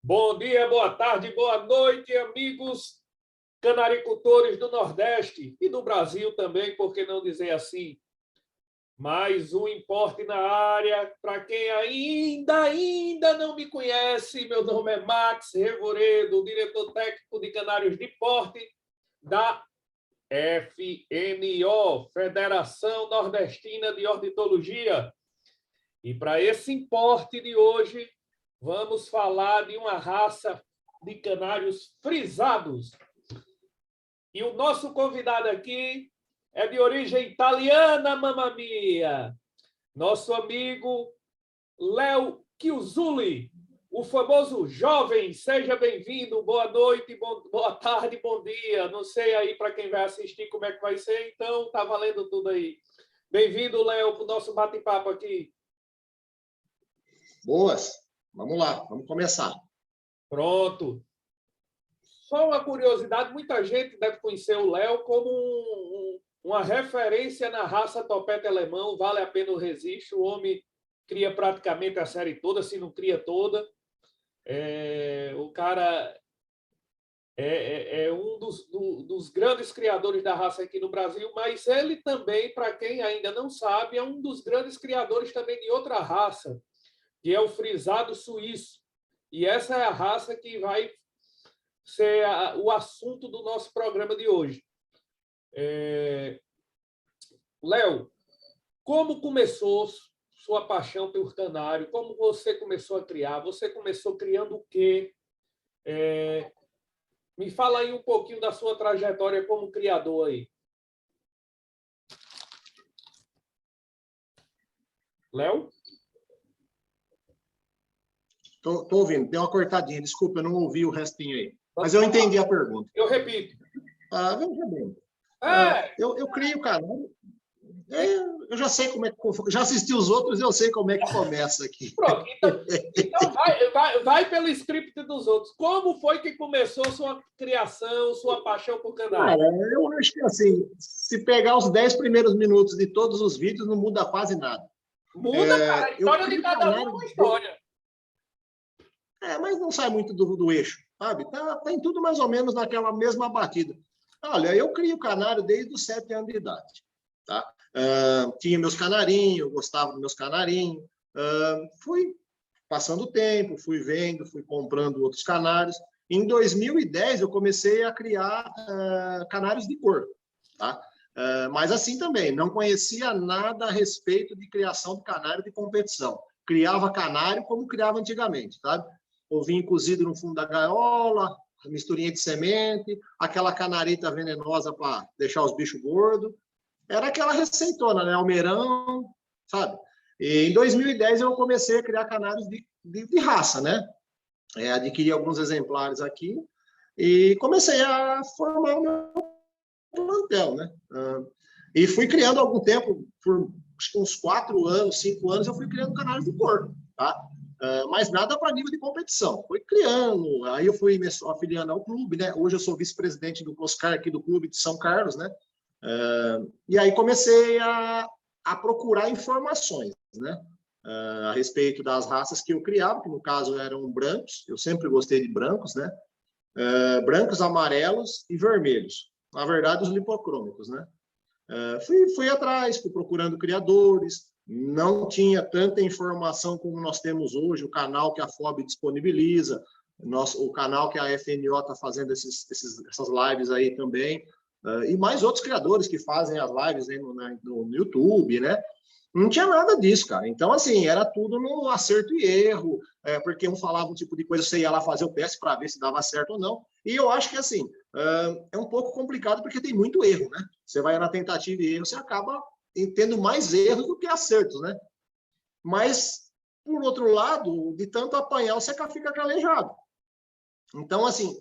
Bom dia, boa tarde, boa noite, amigos canaricultores do Nordeste e do Brasil também, por que não dizer assim? Mais um Importe na área. Para quem ainda não me conhece, meu nome é Max Revoredo, diretor técnico de Canários de Porte da FNO, Federação Nordestina de Ornitologia. E para esse Importe de hoje, vamos falar de uma raça de canários frisados. E o nosso convidado aqui é de origem italiana, mamma mia. Nosso amigo Léo Chiusuli, o famoso jovem. Seja bem-vindo, boa noite, boa tarde, bom dia. Não sei aí para quem vai assistir como é que vai ser, então tá valendo tudo aí. Bem-vindo, Léo, para o nosso bate-papo aqui. Boas, vamos lá, vamos começar. Pronto. Só uma curiosidade, muita gente deve conhecer o Léo como uma referência na raça topete alemão, vale a pena o registro, o homem cria praticamente a série toda, se não cria toda. O cara é um dos grandes criadores da raça aqui no Brasil, mas ele também, para quem ainda não sabe, é um dos grandes criadores também de outra raça, que é o frisado suíço. E essa é a raça que vai ser o assunto do nosso programa de hoje. Léo, como começou sua paixão pelo canário? Como você começou a criar? Você começou criando o quê? Me fala aí um pouquinho da sua trajetória como criador aí. Léo? Estou ouvindo, deu uma cortadinha, desculpa, eu não ouvi o restinho aí. Mas eu entendi a pergunta. Eu repito. Veja bem. Eu crio canário. Eu já sei como é que... Já assisti os outros, eu sei como é que começa aqui. Pronto, então vai pelo script dos outros. Como foi que começou sua criação, sua paixão por canário? Cara, eu acho que, assim, se pegar os 10 primeiros minutos de todos os vídeos, não muda quase nada. Muda, cara. A história de cada um é uma história. Mas não sai muito do eixo, sabe? Tem tudo mais ou menos naquela mesma batida. Olha, eu crio canário desde os 7 anos de idade, tá? Tinha meus canarinhos, gostava dos meus canarinhos. Fui passando o tempo, fui vendo, fui comprando outros canários. Em 2010, eu comecei a criar canários de cor, tá? Mas assim também, não conhecia nada a respeito de criação de canário de competição. Criava canário como criava antigamente, sabe? Ovinho cozido no fundo da gaiola, misturinha de semente, aquela canarita venenosa para deixar os bichos gordos. Era aquela receitona, né? Almeirão, sabe? E em 2010 eu comecei a criar canários de raça, né? Adquiri alguns exemplares aqui e comecei a formar o meu plantel, né? E fui criando há algum tempo, por acho que uns 4 anos, 5 anos, eu fui criando canários de cor, tá? Mas nada para nível de competição. Fui criando, aí eu fui me afiliando ao clube, né? Hoje eu sou vice-presidente do COSCAR aqui do clube de São Carlos, né? E aí comecei a procurar informações, né? A respeito das raças que eu criava, que no caso eram brancos, eu sempre gostei de brancos, né? Brancos, amarelos e vermelhos. Na verdade, os lipocrômicos, né? Fui atrás, fui procurando criadores, não tinha tanta informação como nós temos hoje, o canal que a FOB disponibiliza, o canal que a FNO está fazendo essas lives aí também, e mais outros criadores que fazem as lives aí no YouTube, né? Não tinha nada disso, cara. Então, assim, era tudo no acerto e erro, porque um falava um tipo de coisa, você ia lá fazer o teste para ver se dava certo ou não. E eu acho que, assim, é um pouco complicado porque tem muito erro, né? Você vai na tentativa e erro, você acaba tendo mais erros do que acertos, né? Mas, por outro lado, de tanto apanhar, você fica calejado. Então, assim,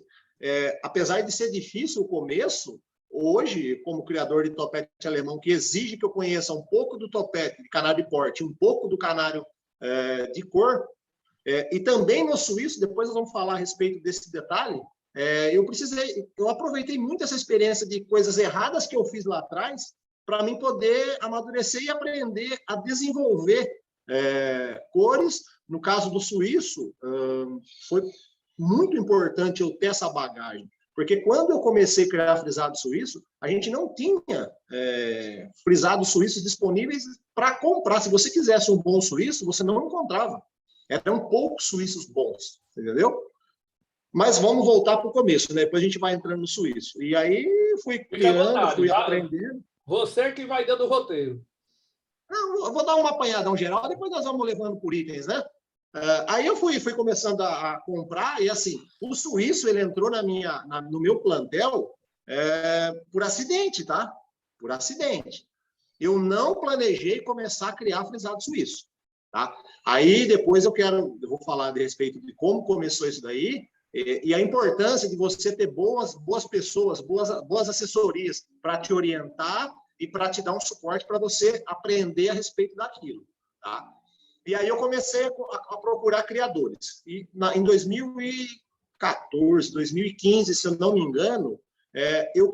apesar de ser difícil o começo, hoje, como criador de topete alemão, que exige que eu conheça um pouco do topete de canário de porte, um pouco do canário de cor, e também no suíço, depois nós vamos falar a respeito desse detalhe, eu aproveitei muito essa experiência de coisas erradas que eu fiz lá atrás, para mim poder amadurecer e aprender a desenvolver cores. No caso do suíço, foi muito importante eu ter essa bagagem, porque quando eu comecei a criar frisado suíço, a gente não tinha frisados suíços disponíveis para comprar. Se você quisesse um bom suíço, você não encontrava. Eram poucos suíços bons, entendeu? Mas vamos voltar para o começo, né? Depois a gente vai entrando no suíço. E aí fui criando, fui aprendendo. Você que vai dando o roteiro. Não, eu vou dar uma apanhadão geral, depois nós vamos levando por itens, né? Aí eu fui começando a comprar, e assim, o suíço, ele entrou no meu plantel por acidente, tá? Por acidente. Eu não planejei começar a criar frisado suíço, tá? Aí depois eu vou falar a respeito de como começou isso daí, e a importância de você ter boas pessoas, boas assessorias para te orientar e para te dar um suporte para você aprender a respeito daquilo, tá? E aí eu comecei a procurar criadores. E em 2014, 2015, se eu não me engano, eu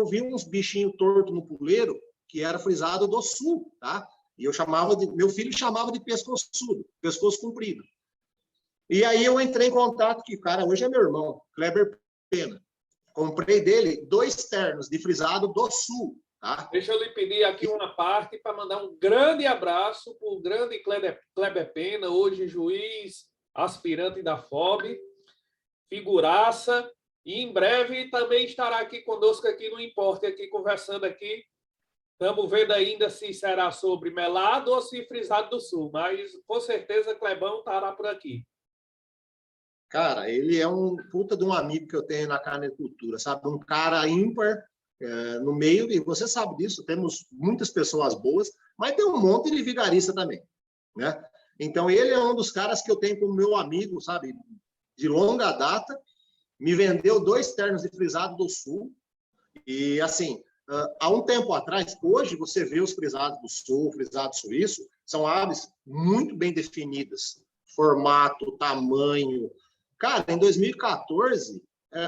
vi uns bichinhos tortos no puleiro que era frisado do sul, tá? E meu filho chamava de pescoçudo, pescoço comprido. E aí eu entrei em contato, que o cara hoje é meu irmão, Kleber Pena. Comprei dele 2 ternos de frisado do sul, tá? Deixa eu lhe pedir aqui uma parte para mandar um grande abraço para o grande Kleber Pena, hoje juiz, aspirante da FOB, figuraça, e em breve também estará aqui conosco aqui no Importe, aqui conversando aqui. Estamos vendo ainda se será sobre melado ou se frisado do sul, mas com certeza Clebão estará por aqui. Cara, ele é um puta de um amigo que eu tenho na carnicultura, sabe? Um cara ímpar no meio, e você sabe disso, temos muitas pessoas boas, mas tem um monte de vigarista também, né? Então, ele é um dos caras que eu tenho como meu amigo, sabe? De longa data, me vendeu 2 ternos de frisado do sul, e assim, há um tempo atrás, hoje você vê os frisados do sul, frisado suíço, são aves muito bem definidas, formato, tamanho. Cara, em 2014,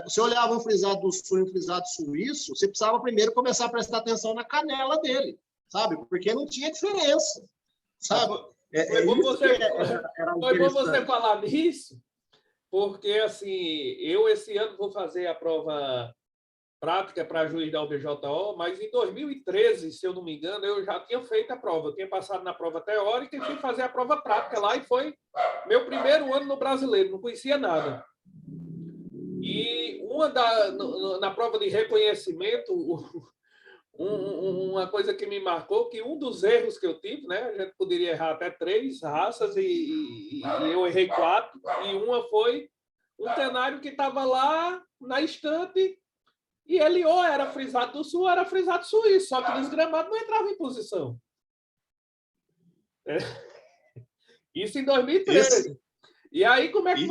você olhava um frisado do sul e um frisado suíço, você precisava primeiro começar a prestar atenção na canela dele, sabe? Porque não tinha diferença, sabe? Foi bom você falar nisso, porque assim, eu esse ano vou fazer a prova prática para juiz da UBJO, mas em 2013, se eu não me engano, eu já tinha feito a prova. Eu tinha passado na prova teórica e fui fazer a prova prática lá, e foi meu primeiro ano no Brasileiro, não conhecia nada. E na prova de reconhecimento, uma coisa que me marcou, que um dos erros que eu tive, né, a gente poderia errar até 3 raças, e eu errei 4, e uma foi um canário que estava lá na estante, e ele ou era frisado do sul ou era frisado suíço, só que nos gramados não entrava em posição. Isso em 2013. E aí, como é que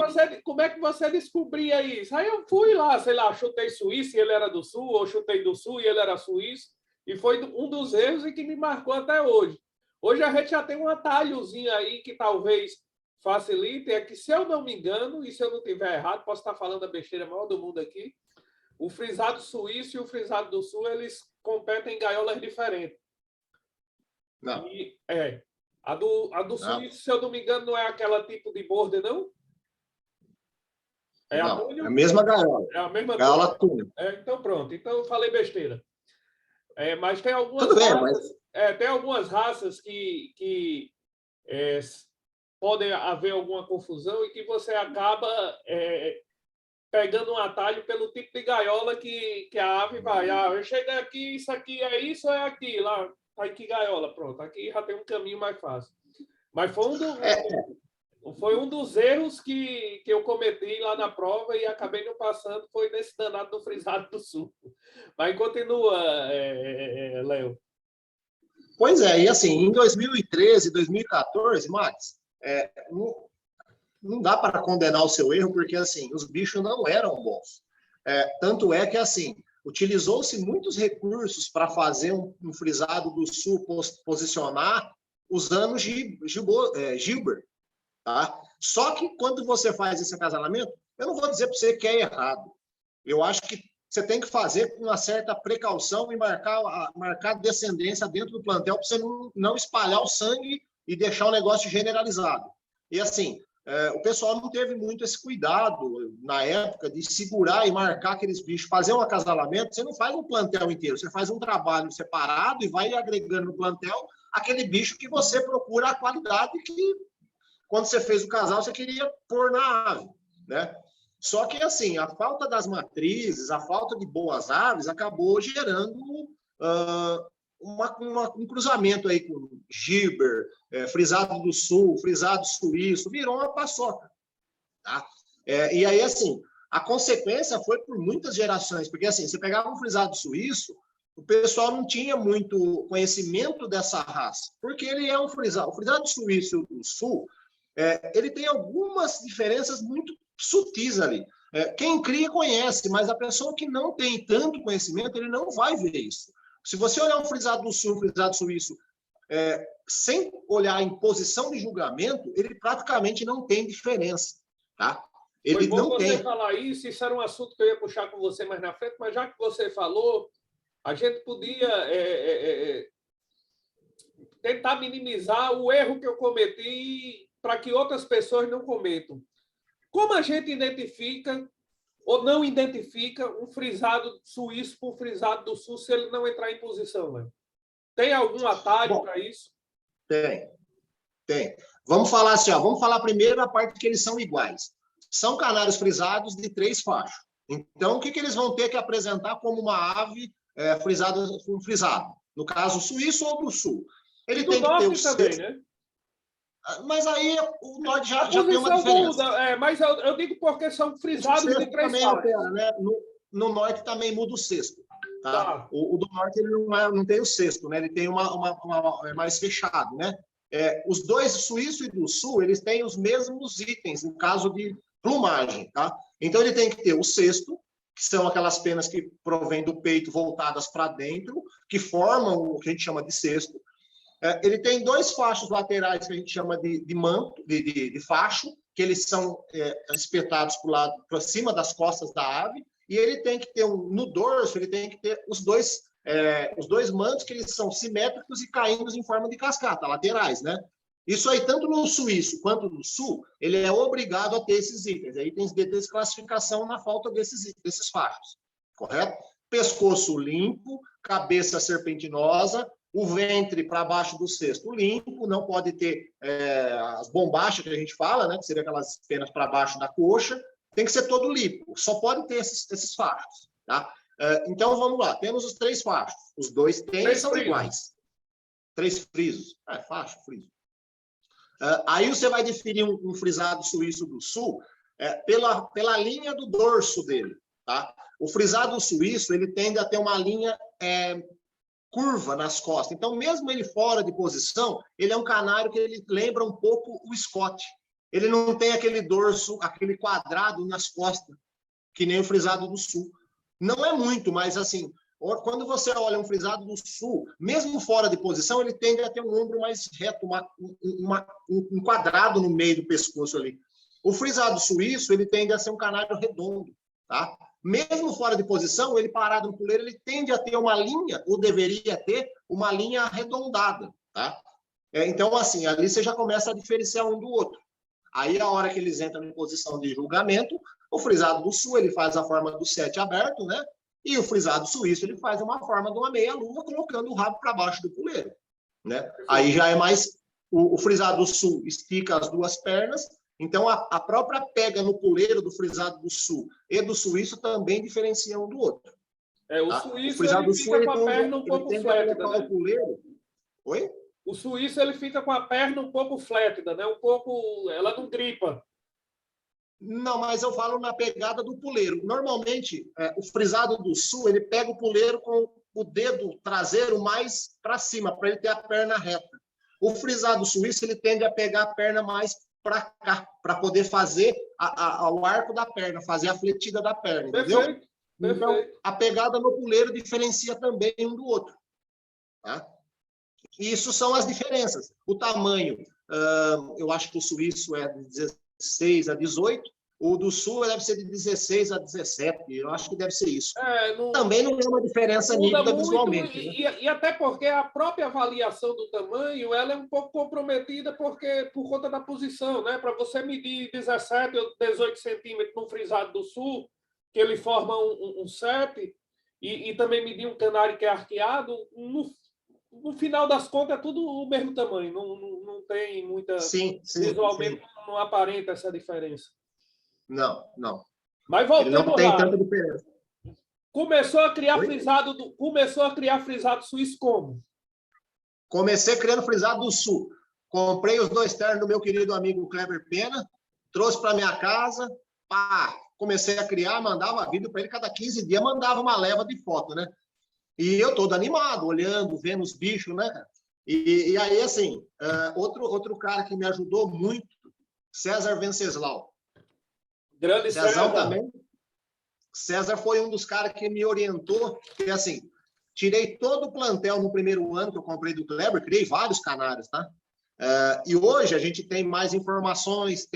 você descobria isso? Aí eu fui lá, sei lá, chutei suíço e ele era do sul, ou chutei do sul e ele era suíço, e foi um dos erros e que me marcou até hoje. Hoje a gente já tem um atalhozinho aí que talvez facilite, é que, se eu não me engano, e se eu não estiver errado, posso estar falando a besteira maior do mundo aqui, o frisado suíço e o frisado do sul, eles competem em gaiolas diferentes. Não. A do suíço, se eu não me engano, não é aquela tipo de border, não? É a mesma gaiola. É a mesma gaiola túnel. Então, pronto. Então, eu falei besteira. Mas tem algumas tem algumas raças que podem haver alguma confusão e que você acaba pegando um atalho pelo tipo de gaiola que a ave vai. Eu cheguei aqui, isso aqui é isso ou é aqui? Lá, aqui gaiola, pronto. Aqui já tem um caminho mais fácil. Mas foi um dos erros que eu cometi lá na prova e acabei não passando, foi nesse danado do frisado do sul. Mas continua, Léo. Pois é, e assim, em 2013, 2014, Max, não dá para condenar o seu erro, porque assim, os bichos não eram bons. Tanto é que assim, utilizou-se muitos recursos para fazer um frisado do sul posicionar usando Gilbert, tá? Só que quando você faz esse acasalamento, eu não vou dizer para você que é errado. Eu acho que você tem que fazer com uma certa precaução e marcar descendência dentro do plantel para você não espalhar o sangue e deixar o negócio generalizado. E assim, o pessoal não teve muito esse cuidado na época de segurar e marcar aqueles bichos. Fazer um acasalamento, você não faz um plantel inteiro, você faz um trabalho separado e vai agregando no plantel aquele bicho que você procura a qualidade que, quando você fez o casal, você queria pôr na ave, né? Só que, assim, a falta das matrizes, a falta de boas aves acabou gerando um cruzamento aí com Gibber, frisado do sul, frisado suíço, virou uma paçoca. Tá? E aí, assim, a consequência foi por muitas gerações, porque, assim, você pegava um frisado suíço, o pessoal não tinha muito conhecimento dessa raça, porque ele é um frisado. O frisado suíço do sul, ele tem algumas diferenças muito sutis ali. Quem cria conhece, mas a pessoa que não tem tanto conhecimento, ele não vai ver isso. Se você olhar um frisado do sul, um frisado suíço, sem olhar em posição de julgamento, ele praticamente não tem diferença. Tá? Ele Foi bom não você tem. falar isso era um assunto que eu ia puxar com você mais na frente, mas já que você falou, a gente podia tentar minimizar o erro que eu cometi para que outras pessoas não cometam. Como a gente identifica ou não identifica um frisado suíço por frisado do sul se ele não entrar em posição, né? Tem algum atalho para isso? Tem. Vamos falar assim, vamos falar primeiro a parte que eles são iguais. São canários frisados de 3 fachos. Então, o que eles vão ter que apresentar como uma ave frisada, um frisado? No caso, suíço ou do sul. Ele tem que ter o também, né? Mas aí o norte já tem uma diferença. Muda, mas eu digo porque são frisados de 3 também altera, né? No norte também muda o sexto. Tá? O do norte ele não tem o sexto, né? Ele tem é mais fechado, né? Os dois, suíço e do sul, eles têm os mesmos itens no caso de plumagem, tá? Então ele tem que ter o sexto, que são aquelas penas que provêm do peito voltadas para dentro, que formam o que a gente chama de cesto. Ele tem 2 fachos laterais que a gente chama de manto, de facho, que eles são espetados para cima das costas da ave, e ele tem que ter no dorso, ele tem que ter os dois mantos, que eles são simétricos e caindo em forma de cascata, laterais, né? Isso aí, tanto no suíço quanto no sul, ele é obrigado a ter esses itens. Aí tem desclassificação na falta desses fachos, correto? Pescoço limpo, cabeça serpentinosa, o ventre para baixo do cesto limpo, não pode ter as bombachas que a gente fala, né? Que seria aquelas penas para baixo da coxa, tem que ser todo limpo, só pode ter esses fachos, tá? Então, vamos lá, temos os 3 fachos, os 2 são iguais. 3 frisos, facho, friso. Aí você vai definir um frisado suíço do sul pela linha do dorso dele, tá? O frisado suíço, ele tende a ter uma linha curva nas costas. Então, mesmo ele fora de posição, ele é um canário que ele lembra um pouco o Scott. Ele não tem aquele dorso, aquele quadrado nas costas, que nem o frisado do sul. Não é muito, mas assim, quando você olha um frisado do sul, mesmo fora de posição, ele tende a ter um ombro mais reto, um quadrado no meio do pescoço ali. O frisado suíço, ele tende a ser um canário redondo, tá? Mesmo fora de posição, ele parado no puleiro, ele tende a ter uma linha, ou deveria ter, uma linha arredondada, tá? Então, assim, ali você já começa a diferenciar um do outro. Aí, a hora que eles entram em posição de julgamento, o frisado do sul, ele faz a forma do 7 aberto, né? E o frisado suíço, ele faz uma forma de uma meia-lua, colocando o rabo para baixo do puleiro, né? Aí já é mais... O frisado do sul estica as 2 pernas, então a própria pega no puleiro do frisado do sul e do suíço também diferencia um do outro. O suíço, ele fica com a perna um pouco flétida, né? O puleiro... Oi? O suíço, ele fica com a perna um pouco flétida, né? Um pouco... Ela não gripa. Não, mas eu falo na pegada do puleiro. Normalmente, o frisado do sul, ele pega o puleiro com o dedo traseiro mais para cima, para ele ter a perna reta. O frisado suíço, ele tende a pegar a perna mais para cá, para poder fazer o arco da perna, fazer a fletida da perna, entendeu? Perfeito. Então, a pegada no puleiro diferencia também um do outro. Tá? Isso são as diferenças. O tamanho, eu acho que o suíço é de 16 a 18, O do Sul deve ser de 16 a 17, eu acho que deve ser isso. Não, também não é uma diferença muda nítida muito, visualmente. Né? E até porque a própria avaliação do tamanho ela é um pouco comprometida por conta da posição, né? Para você medir 17 ou 18 centímetros no frisado do Sul, que ele forma um 7, e também medir um canário que é arqueado, no final das contas é tudo o mesmo tamanho, não tem muita... Sim, visualmente sim. não aparenta essa diferença. Não. Mas voltando ele não tem lá, tanta diferença. começou a criar frisado suíço como? Comecei criando frisado do Sul. Comprei os 2 ternos do meu querido amigo Kleber Pena, trouxe para minha casa, comecei a criar, mandava vídeo para ele, cada 15 dias mandava uma leva de foto, né? E eu todo animado, olhando, vendo os bichos, né? E aí, assim, outro cara que me ajudou muito, César Venceslau. Grande César também. César foi um dos caras que me orientou, porque assim, tirei todo o plantel no primeiro ano que eu comprei do Kleber, criei vários canários, tá? E hoje a gente tem mais informações,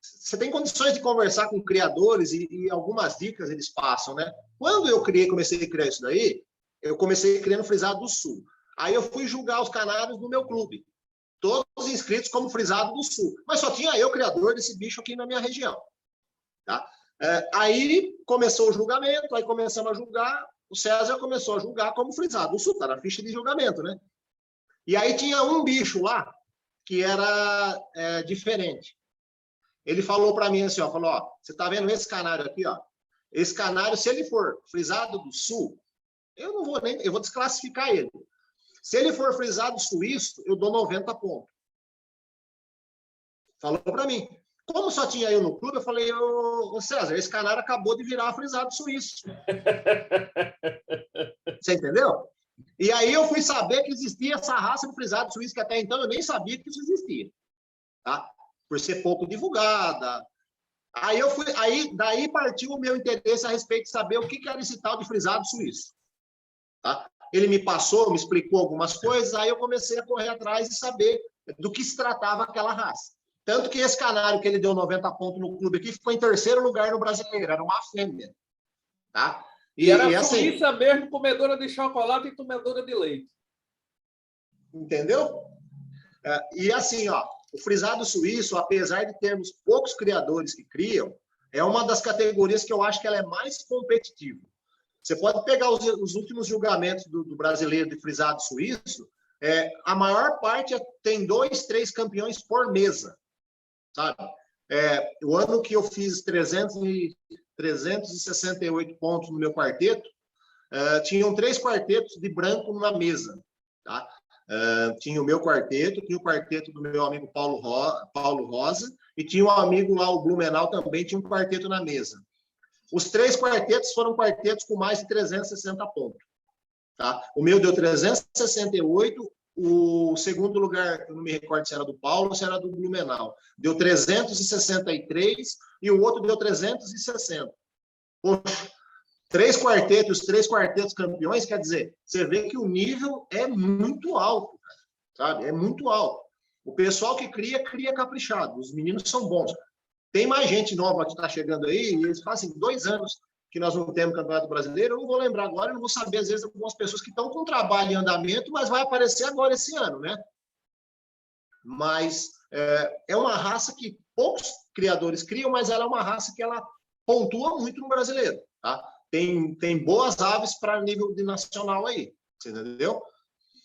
você tem condições de conversar com criadores e algumas dicas eles passam, né? Quando eu comecei a criar isso daí, eu comecei criando frisado do Sul. Aí eu fui julgar os canários no meu clube, todos inscritos como frisado do Sul, mas só tinha eu criador desse bicho aqui na minha região, tá? Aí começou o julgamento, aí começamos a julgar, o César começou a julgar como frisado. O Sul tá na ficha de julgamento, né? E aí tinha um bicho lá que era diferente. Ele falou para mim assim, falou, você tá vendo esse canário aqui, ó? Esse canário, se ele for frisado do Sul, eu vou desclassificar ele. Se ele for frisado suíço, eu dou 90 pontos. Falou para mim. Como só tinha eu no clube, eu falei, ô César, esse canário acabou de virar frisado suíço. Você entendeu? E aí eu fui saber que existia essa raça de frisado suíço, que até então eu nem sabia que isso existia. Tá? Por ser pouco divulgada. Daí partiu o meu interesse a respeito de saber o que era esse tal de frisado suíço. Tá? Ele me passou, me explicou algumas coisas, aí eu comecei a correr atrás e saber do que se tratava aquela raça. Tanto que esse canário que ele deu 90 pontos no clube aqui ficou em 3º lugar no Brasileiro, era uma fêmea. Tá? E era assim, suíça mesmo, comedora de chocolate e comedora de leite. Entendeu? E assim, o frisado suíço, apesar de termos poucos criadores que criam, é uma das categorias que eu acho que ela é mais competitiva. Você pode pegar os últimos julgamentos do brasileiro de frisado suíço, a maior parte tem 2, 3 campeões por mesa, sabe? O ano que eu fiz 368 pontos no meu quarteto, tinham 3 quartetos de branco na mesa, tá? Tinha o meu quarteto, tinha o quarteto do meu amigo Paulo Rosa, e tinha um amigo lá, o Blumenau, também tinha um quarteto na mesa. Os 3 quartetos foram quartetos com mais de 360 pontos. Tá? O meu deu 368, o segundo lugar, eu não me recordo se era do Paulo ou se era do Blumenau, deu 363 e o outro deu 360. Poxa, 3 quartetos, os 3 quartetos campeões, quer dizer, você vê que o nível é muito alto, sabe? É muito alto. O pessoal que cria caprichado, os meninos são bons. Tem mais gente nova que está chegando aí, e eles fazem 2 anos que nós não temos Campeonato Brasileiro, eu não vou lembrar agora, eu não vou saber, às vezes, algumas pessoas que estão com trabalho em andamento, mas vai aparecer agora esse ano, né? Mas é uma raça que poucos criadores criam, mas ela é uma raça que ela pontua muito no brasileiro, tá? Tem boas aves para nível de nacional aí, você entendeu?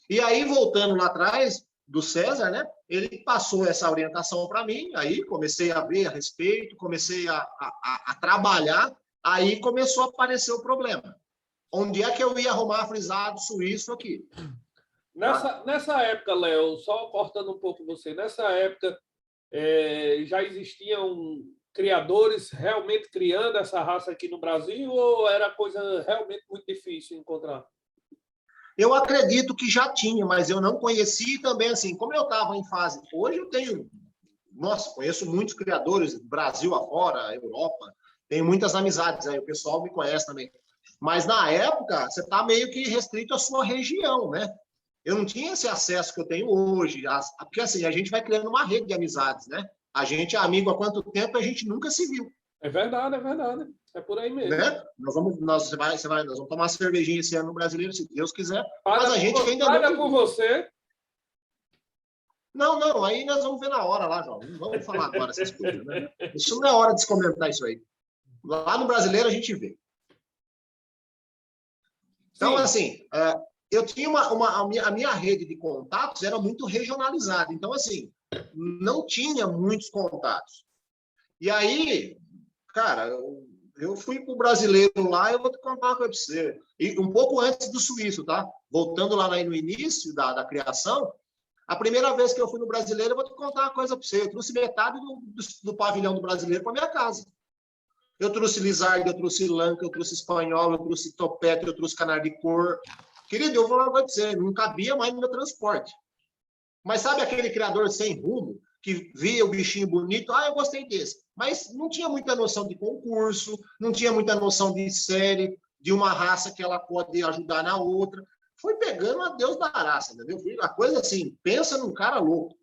E aí, voltando lá atrás, do César, né? Ele passou essa orientação para mim, aí comecei a ver a respeito, comecei a trabalhar, aí começou a aparecer o problema. Onde é que eu ia arrumar frisado suíço aqui? Nessa época, Léo, só cortando um pouco você, nessa época já existiam criadores realmente criando essa raça aqui no Brasil ou era coisa realmente muito difícil encontrar? Eu acredito que já tinha, mas eu não conheci também, assim, como eu estava em fase... Hoje eu conheço muitos criadores, Brasil afora, Europa, tenho muitas amizades aí, o pessoal me conhece também. Mas na época, você está meio que restrito à sua região, né? Eu não tinha esse acesso que eu tenho hoje, porque assim, a gente vai criando uma rede de amizades, né? A gente é amigo há quanto tempo, a gente nunca se viu. É verdade, é verdade. É por aí mesmo. Né? Nós vamos tomar uma cervejinha esse ano no Brasileiro, se Deus quiser. Mas a gente ainda paga não... por você. Não, aí nós vamos ver na hora lá, João. Não vamos falar agora essas coisas, né? Isso não é hora de se comentar isso aí. Lá no Brasileiro a gente vê. Então, assim, eu tinha a minha rede de contatos era muito regionalizada. Então, assim, não tinha muitos contatos. E aí, cara, eu fui para o Brasileiro lá, eu vou te contar uma coisa para você. E um pouco antes do Suíço, tá? Voltando lá no início da criação, a primeira vez que eu fui no Brasileiro, eu vou te contar uma coisa para você. Eu trouxe metade do pavilhão do Brasileiro para minha casa. Eu trouxe Lizardo, eu trouxe Lanca, eu trouxe Espanhol, eu trouxe Topete, eu trouxe Canário de Cor. Querido, eu vou lá para dizer, não cabia mais no meu transporte. Mas sabe aquele criador sem rumo, que via o bichinho bonito? Ah, eu gostei desse. Mas não tinha muita noção de concurso, não tinha muita noção de série, de uma raça que ela pode ajudar na outra. Fui pegando a Deus da raça, entendeu? A coisa assim, pensa num cara louco.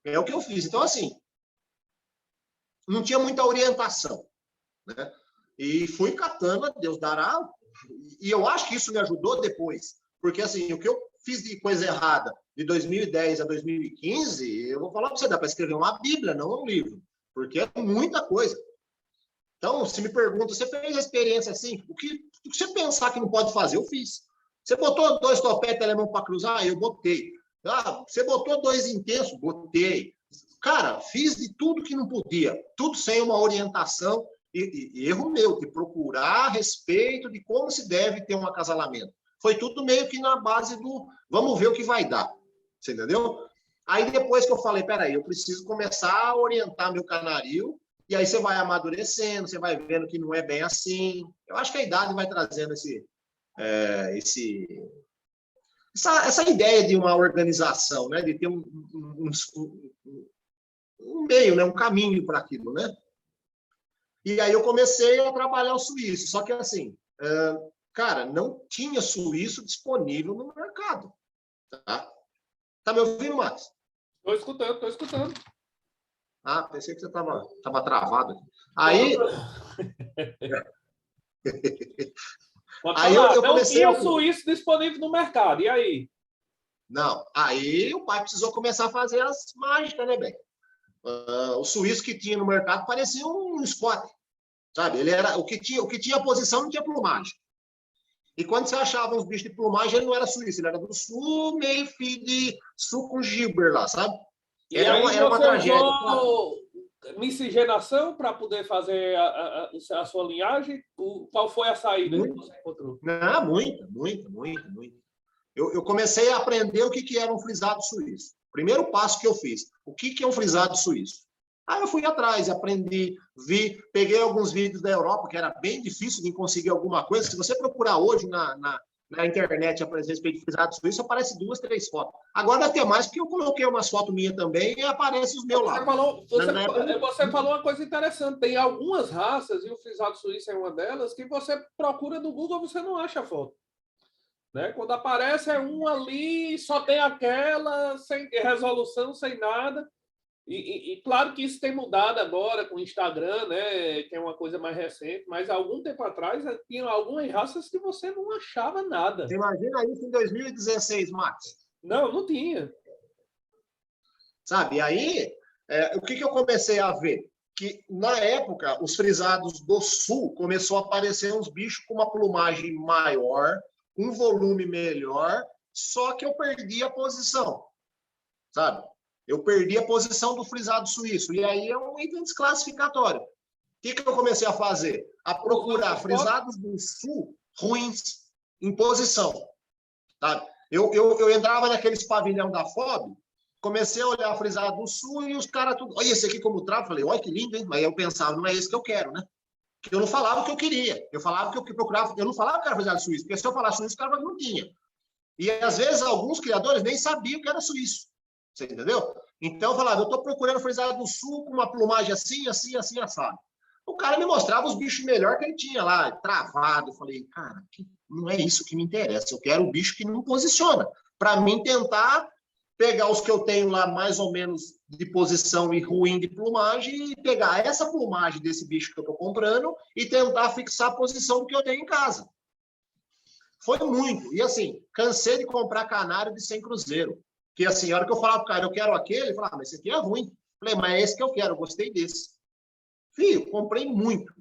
É o que eu fiz. Então, assim, não tinha muita orientação, né? E fui catando a Deus dará. E eu acho que isso me ajudou depois. Porque, assim, o que eu fiz de coisa errada de 2010 a 2015, eu vou falar para você, dá para escrever uma Bíblia, não um livro. Porque é muita coisa. Então, se me pergunta, você fez a experiência assim? O que você pensar que não pode fazer, eu fiz. Você botou 2 topetes alemão para cruzar? Eu botei. Ah, você botou 2 intensos? Botei. Cara, fiz de tudo que não podia. Tudo sem uma orientação. E erro meu, de procurar a respeito de como se deve ter um acasalamento. Foi tudo meio que na base do vamos ver o que vai dar. Você entendeu? Aí depois que eu falei, peraí, eu preciso começar a orientar meu canarinho, e aí você vai amadurecendo, você vai vendo que não é bem assim. Eu acho que a idade vai trazendo essa ideia de uma organização, né? De ter um meio, né? Um caminho para aquilo, né? E aí eu comecei a trabalhar o suíço. Só que, assim, cara, não tinha suíço disponível no mercado. Tá me ouvindo, Max? Estou escutando, estou escutando. Ah, pensei que você estava travado. Aí... Aí eu comecei não tinha suíço disponível no mercado. E aí? Não. Aí o pai precisou começar a fazer as mágicas, né, bem? O suíço que tinha no mercado parecia um Scott. Sabe? Ele era o que tinha posição, não tinha plumagem. E quando você achava uns bichos de plumagem, ele não era suíço, ele era do sul, meio filho de sul com gibber lá, sabe? Era uma tragédia. Miscigenação para poder fazer a sua linhagem? Qual foi a saída que você encontrou? Não, muita. Eu comecei a aprender o que era um frisado suíço. Primeiro passo que eu fiz, o que é um frisado suíço? Aí eu fui atrás, aprendi, vi, peguei alguns vídeos da Europa, que era bem difícil de conseguir alguma coisa. Se você procurar hoje na internet a respeito de frisado suíço, aparece 2, 3 fotos. Agora deve ter mais, porque eu coloquei umas fotos minhas também e aparece os meus lá. Você falou uma coisa interessante. Tem algumas raças, e o frisado suíço é uma delas, que você procura no Google e você não acha a foto. Né? Quando aparece é um ali, só tem aquela, sem resolução, sem nada. E claro que isso tem mudado agora com o Instagram, né? Que é uma coisa mais recente, mas há algum tempo atrás tinha algumas raças que você não achava nada. Você imagina isso em 2016, Max? Não tinha. Sabe, e aí, o que eu comecei a ver? Que, na época, os frisados do sul começou a aparecer uns bichos com uma plumagem maior, um volume melhor, só que eu perdi a posição, sabe? Eu perdi a posição do frisado suíço. E aí é um item desclassificatório. O que eu comecei a fazer? A procurar frisados do sul ruins em posição. Tá? Eu entrava naqueles pavilhão da FOB, comecei a olhar frisado do sul e os caras tudo... Olha esse aqui como trava. Falei, olha que lindo, hein? Mas eu pensava, não é esse que eu quero, né? Porque eu não falava o que eu queria. Eu falava que eu procurava... Eu não falava que era frisado suíço, porque se eu falasse suíço, o cara não tinha. E, às vezes, alguns criadores nem sabiam que era suíço. Você entendeu? Então, eu falava, eu estou procurando frisado do sul com uma plumagem assim, assado. O cara me mostrava os bichos melhor que ele tinha lá, travado. Eu falei, cara, não é isso que me interessa. Eu quero o bicho que não posiciona. Para mim, tentar pegar os que eu tenho lá mais ou menos de posição e ruim de plumagem e pegar essa plumagem desse bicho que eu estou comprando e tentar fixar a posição do que eu tenho em casa. Foi muito. E assim, cansei de comprar canário de 100 cruzeiro. Que assim, a hora que eu falava pro cara, eu quero aquele, ele falava, mas esse aqui é ruim. Falei, mas é esse que eu quero, eu gostei desse. Filho, comprei muito.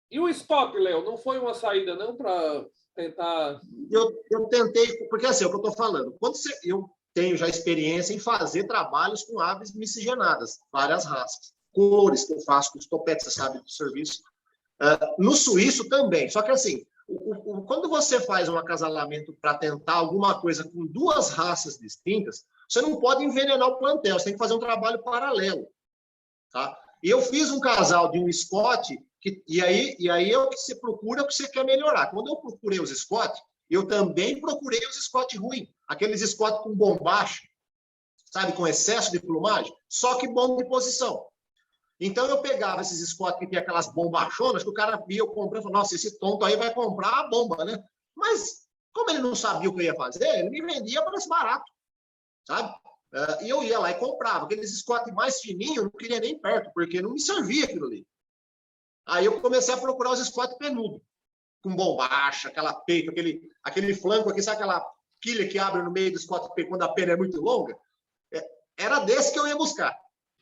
E o spot, Léo, não foi uma saída não para tentar... Eu tentei, porque assim, é o que eu estou falando. Eu tenho já experiência em fazer trabalhos com aves miscigenadas, várias raças. Cores que eu faço com os topetes, você sabe do serviço. No suíço também. Só que assim, quando você faz um acasalamento para tentar alguma coisa com duas raças distintas, você não pode envenenar o plantel, você tem que fazer um trabalho paralelo. Tá? E eu fiz um casal de um Scott, e aí é o que você procura, o que você quer melhorar. Quando eu procurei os Scott, eu também procurei os Scott ruins, aqueles Scott com bombacha, sabe, com excesso de plumagem, só que bom de posição. Então, eu pegava esses Scott que tem aquelas bombachonas, que o cara via eu comprando e falava, nossa, esse tonto aí vai comprar a bomba, né? Mas, como ele não sabia o que eu ia fazer, ele me vendia para esse barato, sabe? E eu ia lá e comprava. Aqueles Scott mais fininhos, eu não queria nem perto, porque não me servia aquilo ali. Aí eu comecei a procurar os Scott penudo, com bombacha, aquela peito, aquele flanco aqui, sabe aquela quilha que abre no meio do Scott quando a pena é muito longa? Era desse que eu ia buscar.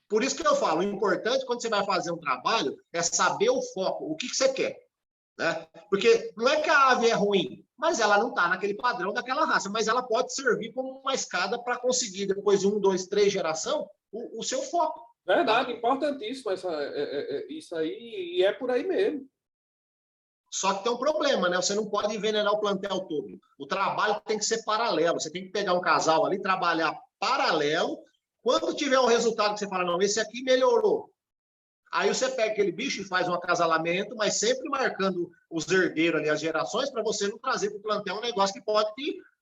Por isso que eu falo, o importante quando você vai fazer um trabalho é saber o foco, o que você quer. Né? Porque não é que a ave é ruim, mas ela não está naquele padrão daquela raça, mas ela pode servir como uma escada para conseguir, depois de 1, 2, 3 geração, o seu foco. Verdade, importantíssimo isso aí, e é por aí mesmo. Só que tem um problema, né? Você não pode envenenar o plantel todo. O trabalho tem que ser paralelo. Você tem que pegar um casal ali, trabalhar paralelo. Quando tiver um resultado que você fala, não, esse aqui melhorou. Aí você pega aquele bicho e faz um acasalamento, mas sempre marcando os herdeiros ali, as gerações, para você não trazer para o plantel um negócio que pode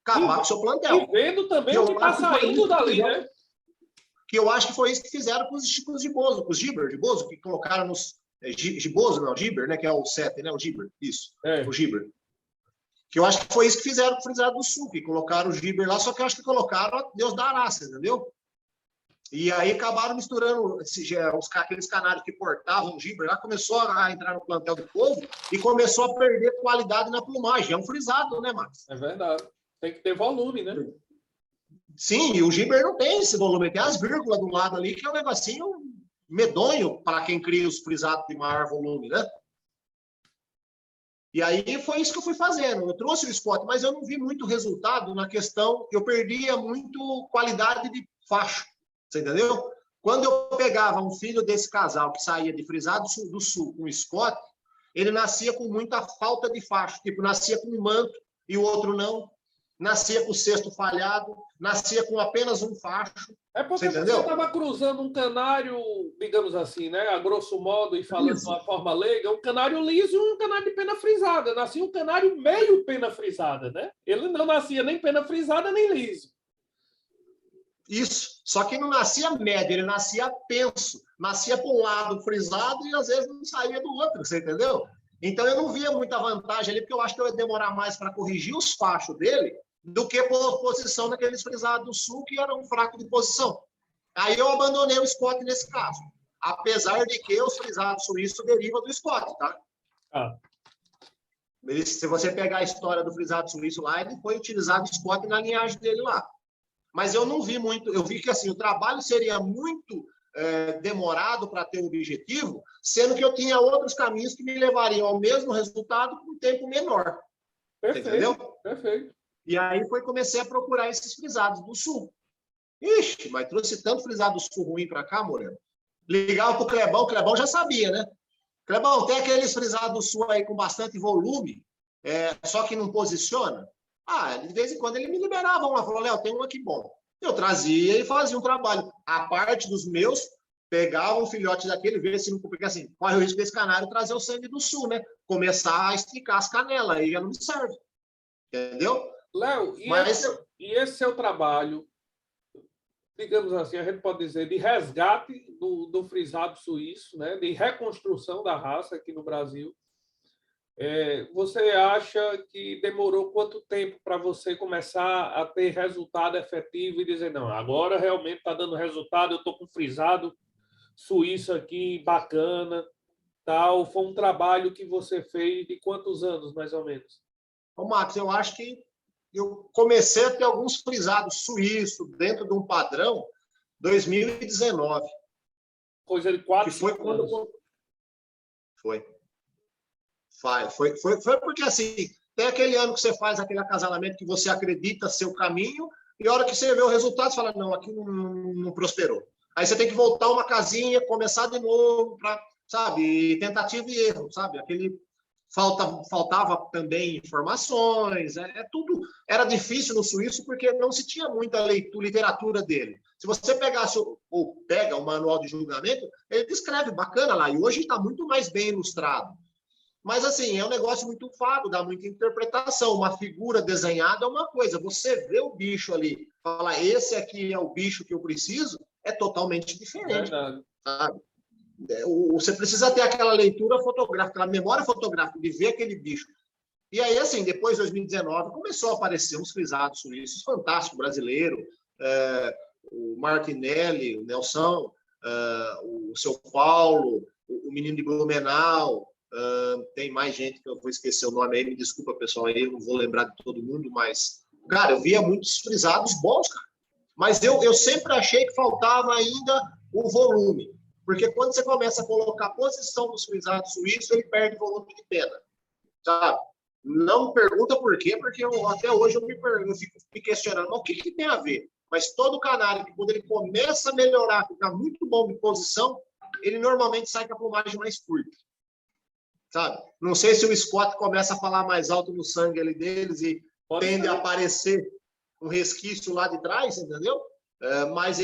acabar com o seu plantel. E vendo também o que está saindo dali, né? Que eu acho que foi isso que fizeram com os tipos de Bozo, com os Gibber de Bozo, que colocaram nos... Giboso, não, Gibber, né? Que é o 7, né? O Gibber, isso. O Gibber. Que eu acho que foi isso que fizeram com o Frisado do Sul, que colocaram o Gibber lá, só que eu acho que colocaram Deus da Araça, entendeu? E aí acabaram misturando aqueles canários que portavam o Gibber lá, começou a entrar no plantel do povo e começou a perder qualidade na plumagem. É um frisado, né, Max? É verdade. Tem que ter volume, né? Sim, e o Gibber não tem esse volume. Tem as vírgulas do lado ali, que é um negocinho medonho para quem cria os frisados de maior volume, né? E aí foi isso que eu fui fazendo. Eu trouxe o Scott, mas eu não vi muito resultado na questão, eu perdia muito qualidade de facho. Você entendeu? Quando eu pegava um filho desse casal que saía de Frisado do Sul com o Scott, ele nascia com muita falta de facho. Tipo, nascia com um manto e o outro não. Nascia com o cesto falhado, nascia com apenas um facho. É porque você estava cruzando um canário, digamos assim, né? A grosso modo, e falando de uma forma leiga, um canário liso e um canário de pena frisada. Nascia um canário meio pena frisada, né? Ele não nascia nem pena frisada, nem liso. Isso. Só que não nascia médio, ele nascia penso. Nascia para um lado frisado e às vezes não saía do outro, você entendeu? Então eu não via muita vantagem ali, porque eu acho que eu ia demorar mais para corrigir os fachos dele do que por posição daqueles frisados do Sul, que eram fracos de posição. Aí eu abandonei o Scott nesse caso. Apesar de que os frisados suíços derivam do Scott, tá? Se você pegar a história do frisado suíço lá, ele foi utilizado o Scott na linhagem dele lá. Mas eu não vi muito, eu vi que assim, o trabalho seria muito demorado para ter um objetivo, sendo que eu tinha outros caminhos que me levariam ao mesmo resultado com um tempo menor. Perfeito, entendeu? Perfeito. E aí comecei a procurar esses frisados do Sul. Ixi, mas trouxe tanto frisado do Sul ruim para cá, Moreno. Ligava para o Clebão já sabia, né? Clebão, tem aqueles frisados do Sul aí com bastante volume, só que não posiciona? De vez em quando ele me liberava lá, falou, Léo, tem um aqui bom. Eu trazia e fazia um trabalho. A parte dos meus, pegava um filhote daquele, via se não... Porque assim, corre o risco desse canário trazer o sangue do Sul, né? Começar a esticar as canelas, aí já não me serve. Entendeu? Léo, e esse seu trabalho, digamos assim, a gente pode dizer, de resgate do frisado suíço, né? De reconstrução da raça aqui no Brasil, Você acha que demorou quanto tempo para você começar a ter resultado efetivo e dizer, não, agora realmente está dando resultado, eu estou com frisado suíço aqui, bacana, tal. Foi um trabalho que você fez de quantos anos, mais ou menos? Ô, Max, eu acho que eu comecei a ter alguns frisados suíços dentro de um padrão 2019, Coisa de que 4, foi 5 anos. quando foi. Foi porque, assim, tem aquele ano que você faz aquele acasalamento que você acredita ser o caminho, e a hora que você vê o resultado, você fala, não, aqui não prosperou. Aí você tem que voltar uma casinha, começar de novo, sabe, tentativa e erro, sabe? Faltava também informações, tudo era difícil no suíço porque não se tinha muita literatura dele. Se você pegasse ou pega o manual de julgamento, ele descreve bacana lá, e hoje está muito mais bem ilustrado. Mas, assim, é um negócio muito vago, dá muita interpretação. Uma figura desenhada é uma coisa. Você vê o bicho ali, falar, esse aqui é o bicho que eu preciso, é totalmente diferente. Verdade. Sabe? Você precisa ter aquela leitura fotográfica, aquela memória fotográfica, de ver aquele bicho. E aí, assim, depois de 2019, começou a aparecer uns frisados suíços fantásticos, brasileiro, o Martinelli, o Nelson, o Seu Paulo, o menino de Blumenau, tem mais gente que eu vou esquecer o nome aí, me desculpa, pessoal, aí eu não vou lembrar de todo mundo, mas, cara, eu via muitos frisados bons, cara. Mas eu sempre achei que faltava ainda o volume, porque quando você começa a colocar a posição dos frisados suíços, ele perde volume de pena, sabe? Não me pergunta por quê, porque até hoje eu fico me questionando, o que tem a ver? Mas todo canário, quando ele começa a melhorar, ficar muito bom de posição, ele normalmente sai com a plumagem mais curta. Sabe? Não sei se o Scott começa a falar mais alto no sangue ali deles e tende a aparecer um resquício lá de trás, entendeu? Mas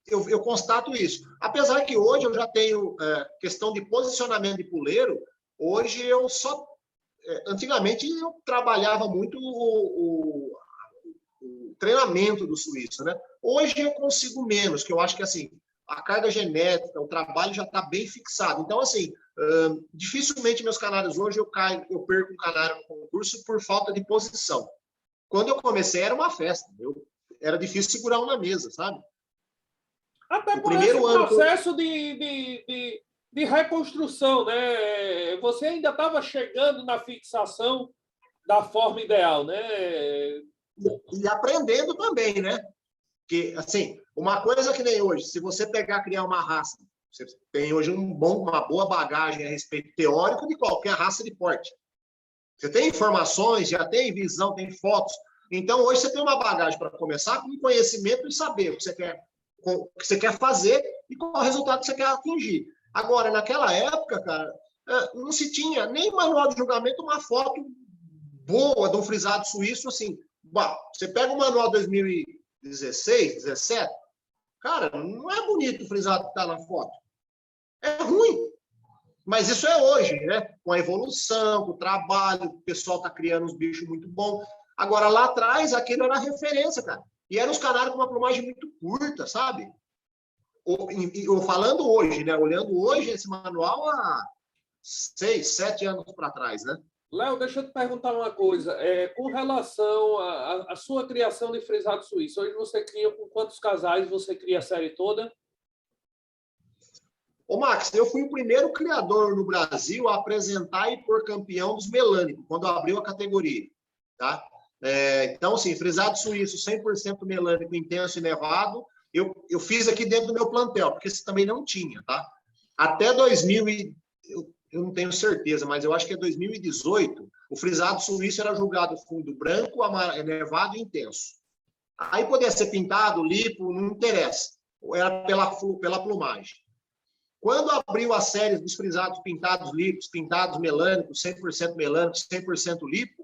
eu constato isso. Apesar que hoje eu já tenho questão de posicionamento de puleiro, hoje eu só... antigamente eu trabalhava muito o treinamento do suíço, né? Hoje eu consigo menos, que eu acho que, assim, a carga genética, o trabalho já está bem fixado. Então, assim, dificilmente meus canários hoje eu perco um canário no concurso por falta de posição. Quando eu comecei era uma festa, era difícil segurar um na mesa, sabe? Até por esse processo de reconstrução, né? Você ainda estava chegando na fixação da forma ideal, né? E aprendendo também, né? Que, assim, uma coisa que nem hoje, se você pegar criar uma raça, você tem hoje uma boa bagagem a respeito teórico de qualquer raça de porte. Você tem informações, já tem visão, tem fotos. Então, hoje você tem uma bagagem para começar com conhecimento e saber o que você quer fazer e qual o resultado que você quer atingir. Agora, naquela época, cara, não se tinha nem manual de julgamento, uma foto boa de um frisado suíço, assim. Você pega o manual 2016, 17, cara, não é bonito o frisado que está na foto. É ruim. Mas isso é hoje, né? Com a evolução, com o trabalho, o pessoal está criando uns bichos muito bons. Agora, lá atrás, aquilo era a referência, cara. E eram os canários com uma plumagem muito curta, sabe? Eu falando hoje, né? Olhando hoje esse manual há 6, 7 anos para trás, né? Léo, deixa eu te perguntar uma coisa. Com relação à sua criação de frisado suíço, hoje você cria com quantos casais você cria a série toda? Ô, Max, eu fui o primeiro criador no Brasil a apresentar e pôr campeão dos melânicos, quando abriu a categoria, tá? Então, assim, frisado suíço 100% melânico, intenso e nevado, eu fiz aqui dentro do meu plantel, porque esse também não tinha, tá? Até 2000, eu não tenho certeza, mas eu acho que é 2018, o frisado suíço era julgado fundo branco, nevado e intenso. Aí podia ser pintado, lipo, não interessa. Era pela plumagem. Quando abriu a série dos frisados pintados lipos, pintados melânicos, 100% melânicos, 100% lipo,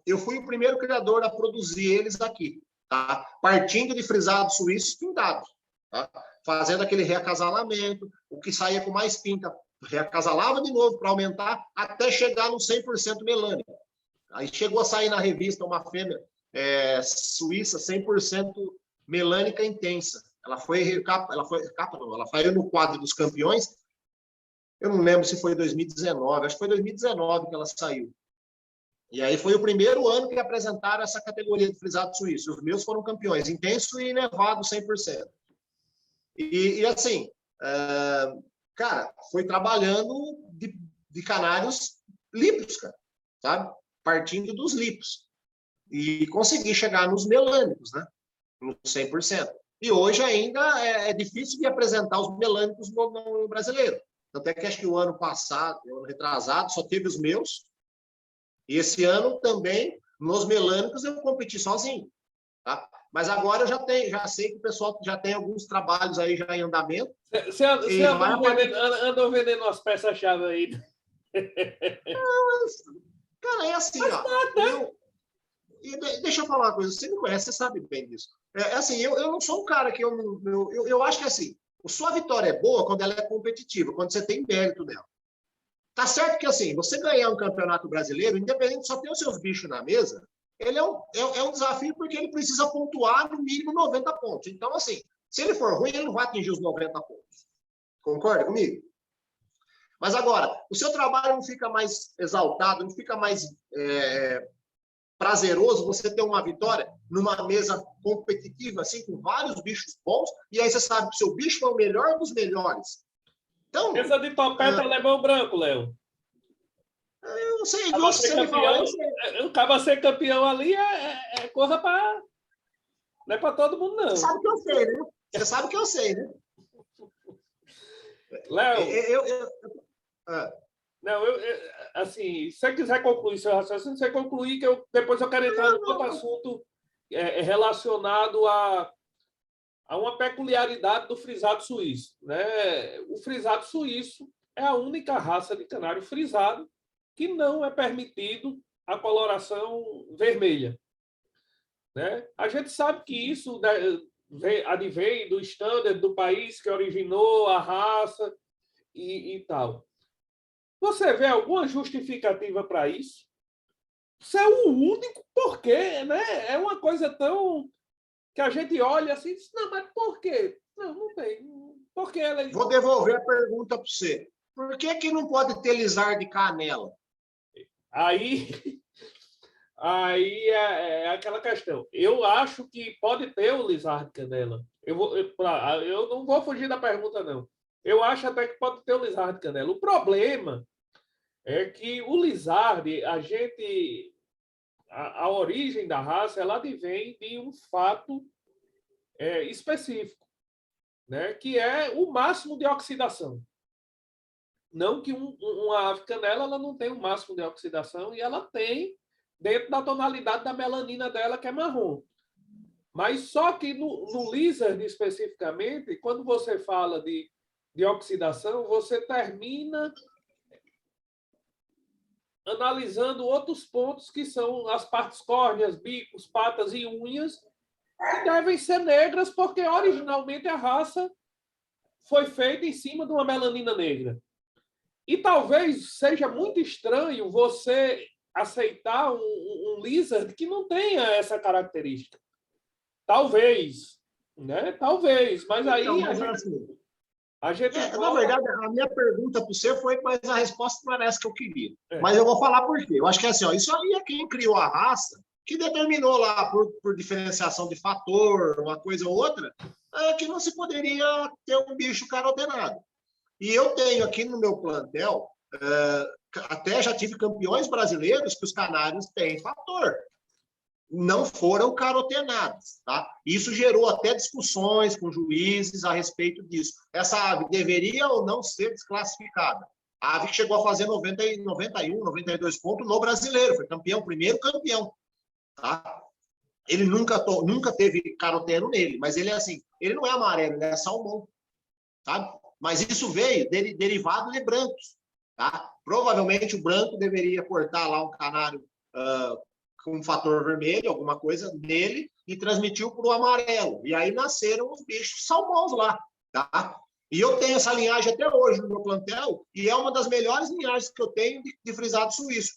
eu fui o primeiro criador a produzir eles aqui, tá? Partindo de frisados suíços pintados, tá? Fazendo aquele reacasalamento, o que saía com mais pinta, reacasalava de novo para aumentar, até chegar no 100% melânico. Aí chegou a sair na revista uma fêmea suíça 100% melânica intensa. Ela foi no quadro dos campeões eu não lembro se foi 2019, acho que foi 2019 que ela saiu. E aí foi o primeiro ano que apresentaram essa categoria de frisado suíço. Os meus foram campeões, intenso e nevado 100%. E assim, cara, foi trabalhando de canários limpos, cara, sabe? Partindo dos lipos. E consegui chegar nos melânicos, né? No 100%. E hoje ainda é difícil de apresentar os melânicos no brasileiro. Tanto é que acho que o ano passado, o ano retrasado, só teve os meus. E esse ano também, nos melânicos, eu competi sozinho. Tá? Mas agora eu já sei que o pessoal já tem alguns trabalhos aí já em andamento. Você andou vendendo umas peças-chave aí. Cara, é assim, ó. Deixa eu falar uma coisa. Você me conhece, você sabe bem disso. Assim, eu não sou um cara que eu acho que assim, a sua vitória é boa quando ela é competitiva, quando você tem mérito nela. Tá certo que assim, você ganhar um campeonato brasileiro, independente de só ter os seus bichos na mesa, ele é um desafio porque ele precisa pontuar no mínimo 90 pontos. Então, assim, se ele for ruim, ele não vai atingir os 90 pontos. Concorda comigo? Mas agora, o seu trabalho não fica mais exaltado, não fica mais prazeroso você ter uma vitória numa mesa competitiva, assim, com vários bichos bons, e aí você sabe que o seu bicho é o melhor dos melhores. Então, essa de topeta alemão branco, Léo. Eu não sei, viu? Se você me falar isso. Acaba ser campeão ali, corra para. Não é para todo mundo, não. Você sabe que eu sei, né? Você sabe que eu sei, né? Léo. Não, assim, se você quiser concluir seu raciocínio, você concluir que depois eu quero entrar no outro assunto relacionado a uma peculiaridade do frisado suíço, né? O frisado suíço é a única raça de canário frisado que não é permitido a coloração vermelha, né? A gente sabe que isso advém do standard do país que originou a raça e tal. Você vê alguma justificativa para isso? Isso é o único porquê, né? É uma coisa tão que a gente olha assim e diz, não, mas por quê? Não tem. Por que ela... Vou devolver a pergunta para você. Por que não pode ter lisar de canela? Aí é aquela questão. Eu acho que pode ter o lisar de canela. Eu não vou fugir da pergunta, não. Eu acho até que pode ter o lisar de canela. O problema é que o lizard, a origem da raça, ela advém de um fato específico, né? Que é o máximo de oxidação. Não que uma ave canela ela não tem o máximo de oxidação, e ela tem dentro da tonalidade da melanina dela, que é marrom. Mas só que no lizard, especificamente, quando você fala de oxidação, você termina analisando outros pontos, que são as partes córneas, bicos, patas e unhas, que devem ser negras, porque originalmente a raça foi feita em cima de uma melanina negra. E talvez seja muito estranho você aceitar um lizard que não tenha essa característica. Talvez, né? Talvez, mas aí a gente na verdade, a minha pergunta para você foi, mas a resposta não era essa que eu queria. Mas eu vou falar por quê. Eu acho que assim, ó, isso aí é quem criou a raça, que determinou lá por diferenciação de fator, uma coisa ou outra, que não se poderia ter um bicho carotenado. E eu tenho aqui no meu plantel, até já tive campeões brasileiros que os canários têm fator. Não foram carotenados, tá? Isso gerou até discussões com juízes a respeito disso. Essa ave deveria ou não ser desclassificada? A ave que chegou a fazer 91, 92 pontos no brasileiro, foi campeão, primeiro campeão, tá? Ele nunca teve caroteno nele, mas ele é assim, ele não é amarelo, ele é salmão, sabe? Mas isso veio derivado de brancos, tá? Provavelmente o branco deveria cortar lá um canário com um fator vermelho, alguma coisa nele, e transmitiu para o amarelo. E aí nasceram os bichos salmões lá, tá? E eu tenho essa linhagem até hoje no meu plantel, e é uma das melhores linhagens que eu tenho de frisado suíço.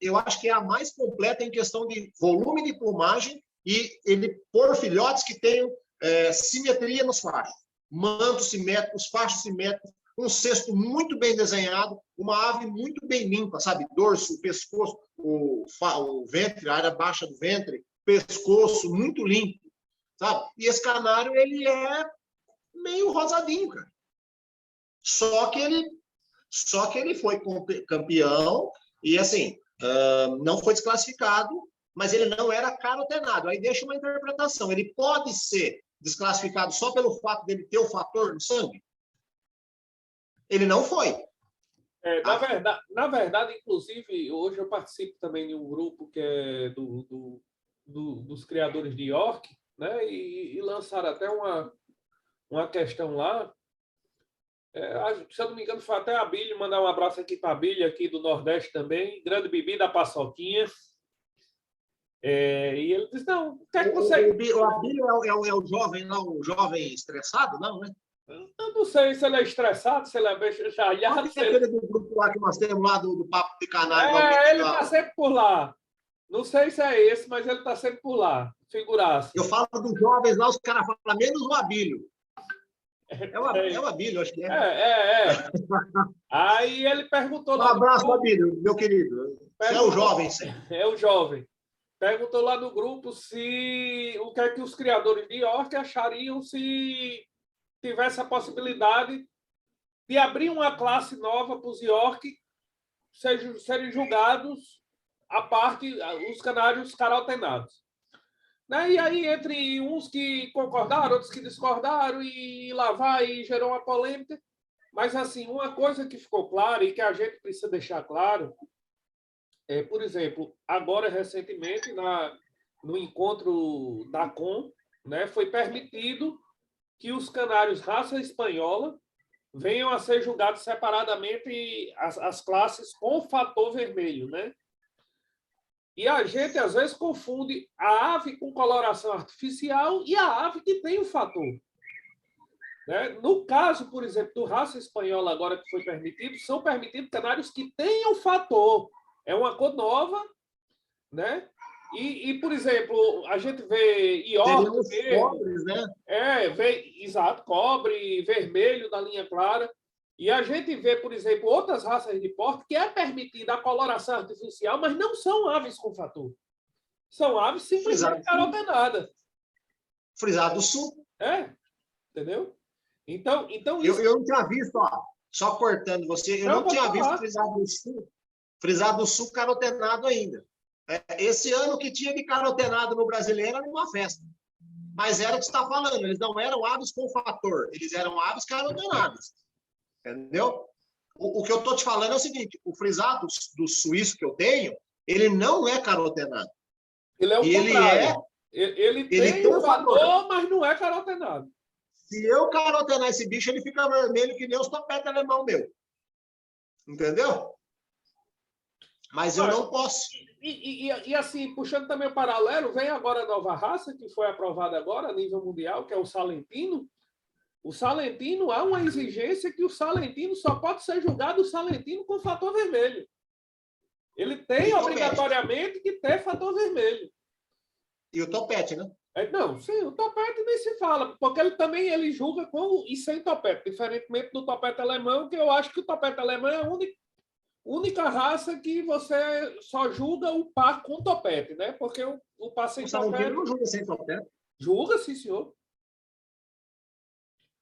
Eu acho que é a mais completa em questão de volume de plumagem e ele por filhotes que tenham simetria nos fachos. Manto simétrico, os fachos simétricos, um cesto muito bem desenhado, uma ave muito bem limpa, sabe? Dorso, pescoço, o ventre, a área baixa do ventre, pescoço muito limpo, sabe? E esse canário, ele é meio rosadinho, cara. Só que ele foi campeão e, assim, não foi desclassificado, mas ele não era carotenado. Aí deixa uma interpretação. Ele pode ser desclassificado só pelo fato dele ter o fator no sangue? Ele não foi. Na verdade, inclusive, hoje eu participo também de um grupo que é dos criadores de York, né? E lançaram até uma questão lá. Se eu não me engano, foi até a Bíblia, mandar um abraço aqui para a Bíblia, aqui do Nordeste também, grande bebida, paçoquinha. E ele disse, não, o que é que você... A Bíblia é o jovem, não, o jovem estressado, não, né? Eu não sei se ele é estressado, se ele é beijalhado. É aquele do grupo lá que nós temos lá do Papo de Canário. Ele está sempre por lá. Não sei se é esse, mas ele está sempre por lá. Figuraça. Eu falo dos jovens lá, os caras falam menos o Abílio. É o Abílio, acho que é. Aí ele perguntou... Um abraço, Abílio, meu querido. Você é o jovem, sim. É o jovem. Perguntou lá no grupo o que é que os criadores de York achariam se tivesse a possibilidade de abrir uma classe nova para os York serem julgados à parte, os canários carotenados. Né? E aí, entre uns que concordaram, outros que discordaram, e lá vai, e gerou uma polêmica. Mas, assim, uma coisa que ficou clara e que a gente precisa deixar claro por exemplo, agora, recentemente, no encontro da COM, né, foi permitido que os canários raça espanhola venham a ser julgados separadamente as classes com fator vermelho, né? E a gente, às vezes, confunde a ave com coloração artificial e a ave que tem o fator. Né? No caso, por exemplo, do raça espanhola, agora que foi permitido, são permitidos canários que tenham fator. É uma cor nova, né? E por exemplo, a gente vê iorque, cobres, né? Exato, cobre, vermelho da linha clara. E a gente vê, por exemplo, outras raças de porco que é permitida a coloração artificial, mas não são aves com fator. São aves simplesmente carotenadas. Frisado do sul. Entendeu? Então isso... eu não tinha visto, ó, só cortando você, eu não tinha visto frisado do sul carotenado ainda. Esse ano que tinha de carotenado no brasileiro era uma festa. Mas era o que você está falando, eles não eram aves com fator, eles eram aves carotenadas. Entendeu? O que eu estou te falando é o seguinte, o frisado do suíço que eu tenho, ele não é carotenado. Ele é o contrário. Ele tem um fator, mas não é carotenado. Se eu carotenar esse bicho, ele fica vermelho que nem os topetes alemão meu. Entendeu? Mas eu não posso. E assim, puxando também o paralelo, vem agora a nova raça, que foi aprovada agora a nível mundial, que é o salentino. O salentino, há uma exigência que o salentino só pode ser julgado o salentino com fator vermelho. Ele tem obrigatoriamente que ter fator vermelho. E o topete, né? Não, sim, o topete nem se fala, porque ele julga com e sem topete, diferentemente do topete alemão, que eu acho que o topete alemão é a única raça que você só julga o par com topete, né? Porque o par sem topete... não julga sem topete? Julga, sim, senhor.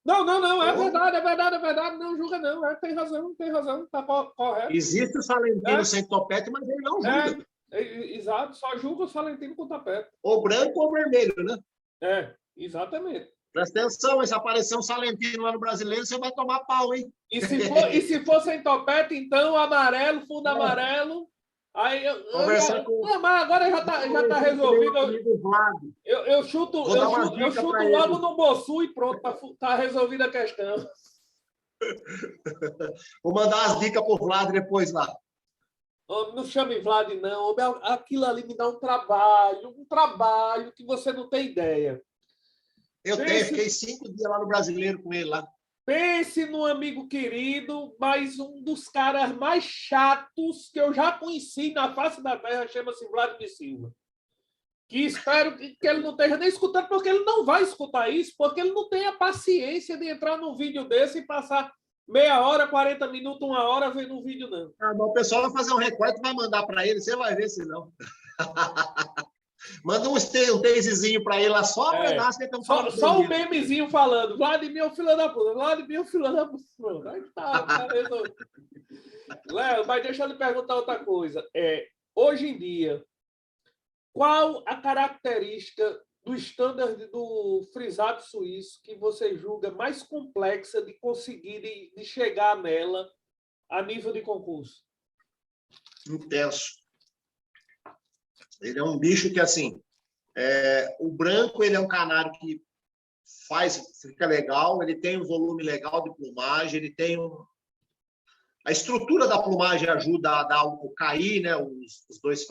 Não, é verdade, não julga não, tem razão, tá correto. Existe o salentino sem topete, mas ele não julga. Exato, só julga o salentino com topete. Ou branco ou vermelho, né? Exatamente. Presta atenção, se aparecer um salentino lá no brasileiro, você vai tomar pau, hein? E se for sem topete, então, amarelo, fundo amarelo. Aí mas agora já tá resolvido. Eu chuto logo no Bossu e pronto, tá resolvida a questão. Vou mandar as dicas pro Vlad depois lá. Não chame Vlad, não. Aquilo ali me dá um trabalho que você não tem ideia. Fiquei 5 dias lá no brasileiro com ele lá. Pense num amigo querido, mas um dos caras mais chatos que eu já conheci na face da terra chama-se Vladimir Silva. Que espero que ele não esteja nem escutando, porque ele não vai escutar isso, porque ele não tem a paciência de entrar num vídeo desse e passar meia hora, 40 minutos, 1 hora vendo um vídeo, não. Ah, mas o pessoal vai fazer um recorte e vai mandar para ele, você vai ver se não. Manda um tasezinho para ele lá, só um pedaço que estão falando. Só um memezinho falando. Vladimir, filho da puta. Vladimir, filho da puta. Aí tá resolvido. Léo, mas deixa eu lhe perguntar outra coisa. Hoje em dia, qual a característica do standard do frisado suíço que você julga mais complexa de conseguir de chegar nela a nível de concurso? Intenso. Ele é um bicho que, assim, o branco, ele é um canário que fica legal, ele tem um volume legal de plumagem, ele tem a estrutura da plumagem ajuda a dar o cair, né, os dois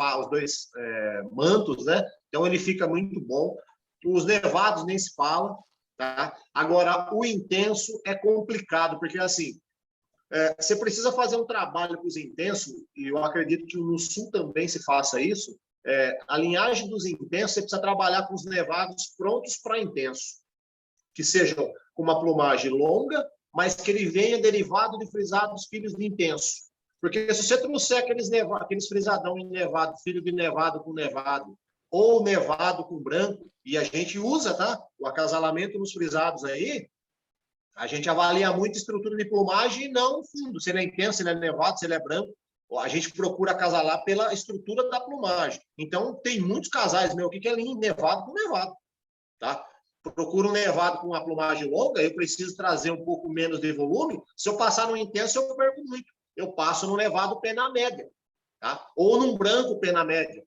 mantos, né? Então ele fica muito bom. Os nevados nem se fala, tá? Agora, o intenso é complicado, porque, assim, você precisa fazer um trabalho com os intensos, e eu acredito que no sul também se faça isso. A linhagem dos intensos, você precisa trabalhar com os nevados prontos para intenso, que sejam com uma plumagem longa, mas que ele venha derivado de frisados filhos de intenso. Porque se você trouxer aqueles frisadão em nevado, filho de nevado com nevado, ou nevado com branco, e a gente usa, tá? O acasalamento nos frisados aí, a gente avalia muito a estrutura de plumagem e não o fundo, se ele é intenso, se ele é nevado, se ele é branco. A gente procura acasalar pela estrutura da plumagem. Então, tem muitos casais meu aqui que é nevado com nevado, tá? Procuro um nevado com uma plumagem longa, eu preciso trazer um pouco menos de volume. Se eu passar no intenso, eu perco muito. Eu passo no nevado pena média, tá? Ou num branco pena média.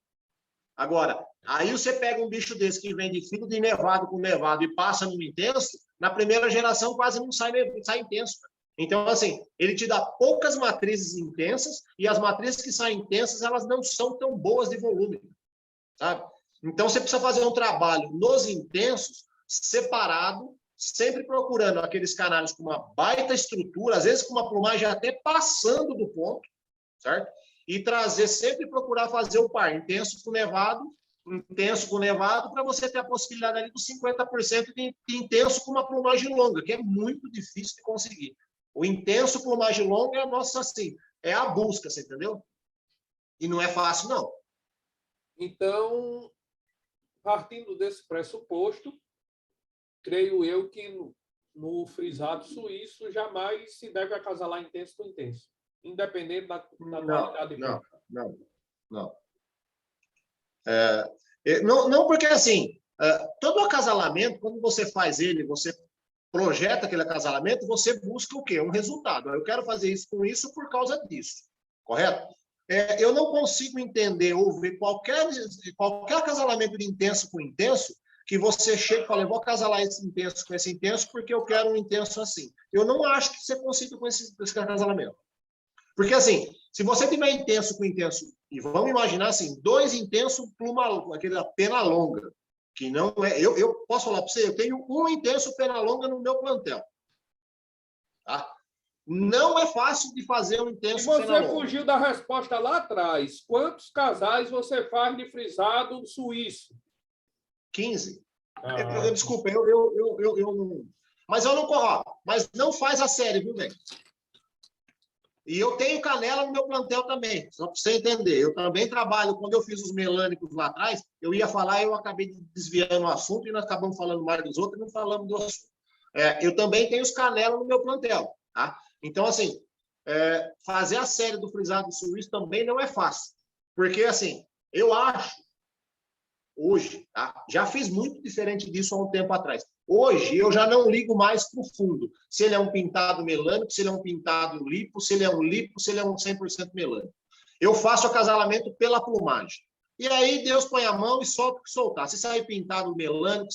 Agora, aí você pega um bicho desse que vem de filo de nevado com nevado e passa no intenso, na primeira geração quase não sai intenso. Então, assim, ele te dá poucas matrizes intensas e as matrizes que saem intensas, elas não são tão boas de volume, sabe? Então, você precisa fazer um trabalho nos intensos, separado, sempre procurando aqueles canários com uma baita estrutura, às vezes com uma plumagem até passando do ponto, certo? E sempre procurar fazer o par intenso com nevado, para você ter a possibilidade ali dos 50% de intenso com uma plumagem longa, que é muito difícil de conseguir. O intenso plumagem longa é nossa, assim, é a busca, você entendeu? E não é fácil, não. Então, partindo desse pressuposto, creio eu que no frisado suíço jamais se deve acasalar intenso com intenso, independente da qualidade. Não. Não, porque assim, todo acasalamento, quando você faz ele, você projeta aquele acasalamento, você busca o quê? Um resultado. Eu quero fazer isso com isso por causa disso, correto? Eu não consigo entender ou ver qualquer acasalamento de intenso com intenso que você chega e fala, eu vou acasalar esse intenso com esse intenso porque eu quero um intenso assim. Eu não acho que você consiga com esse acasalamento. Porque, assim, se você tiver intenso com intenso, e vamos imaginar, assim, 2 intensos pluma, aquela pena longa, que não é... Eu posso falar para você, eu tenho um intenso pena longa no meu plantel. Tá? Não é fácil de fazer um intenso pena longa. E você fugiu da resposta lá atrás. Quantos casais você faz de frisado suíço? 15. Desculpa, eu não... Mas eu não corro. Mas não faz a série, viu, velho? E eu tenho canela no meu plantel também, só para você entender. Eu também trabalho, quando eu fiz os melânicos lá atrás, eu ia falar, eu acabei desviando o assunto e nós acabamos falando mais dos outros e não falamos do assunto. Eu também tenho os canela no meu plantel, tá? Então, assim, fazer a série do frisado suíço também não é fácil. Porque, assim, eu acho, hoje, tá? Já fiz muito diferente disso há um tempo atrás. Hoje, eu já não ligo mais para o fundo. Se ele é um pintado melânico, se ele é um pintado lipo, se ele é um lipo, se ele é um 100% melânico. Eu faço o acasalamento pela plumagem. E aí, Deus põe a mão e solta o que soltar. Se sair pintado melânico...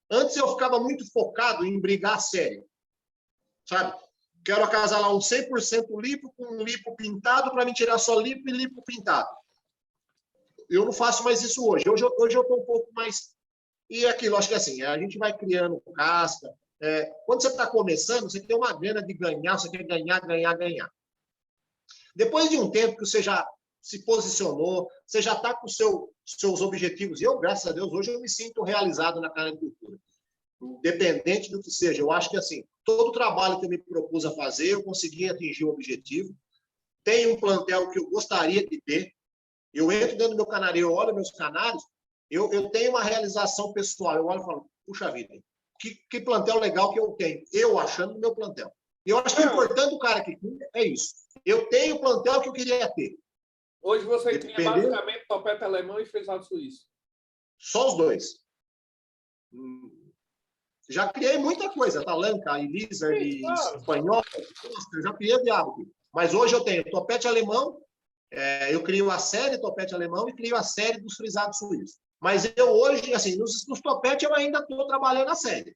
Antes, eu ficava muito focado em brigar sério. Sabe? Quero acasalar um 100% lipo com um lipo pintado para me tirar só lipo e lipo pintado. Eu não faço mais isso hoje. Hoje eu estou um pouco mais... E aquilo, acho que assim, a gente vai criando casca. Quando você está começando, você tem uma gana de ganhar, você quer ganhar. Depois de um tempo que você já se posicionou, você já está com seus objetivos. E eu, graças a Deus, hoje eu me sinto realizado na cana de cultura. Independente do que seja. Eu acho que assim, todo o trabalho que eu me propus a fazer, eu consegui atingir o objetivo. Tenho um plantel que eu gostaria de ter. Eu entro dentro do meu canário, eu olho meus canários, eu tenho uma realização pessoal. Eu olho e falo, puxa vida, que plantel legal que eu tenho. Eu achando no meu plantel. Eu acho que o importante do cara que cuida é isso. Eu tenho o plantel que eu queria ter. Hoje você cria basicamente topete alemão e frisado suíço. Só os dois. Já criei muita coisa, talanca, lizard, espanhol, eu já criei diabo. Mas hoje eu tenho topete alemão, eu crio a série topete alemão e crio a série dos frisados suíços. Mas eu hoje, assim, nos topetes eu ainda estou trabalhando a série.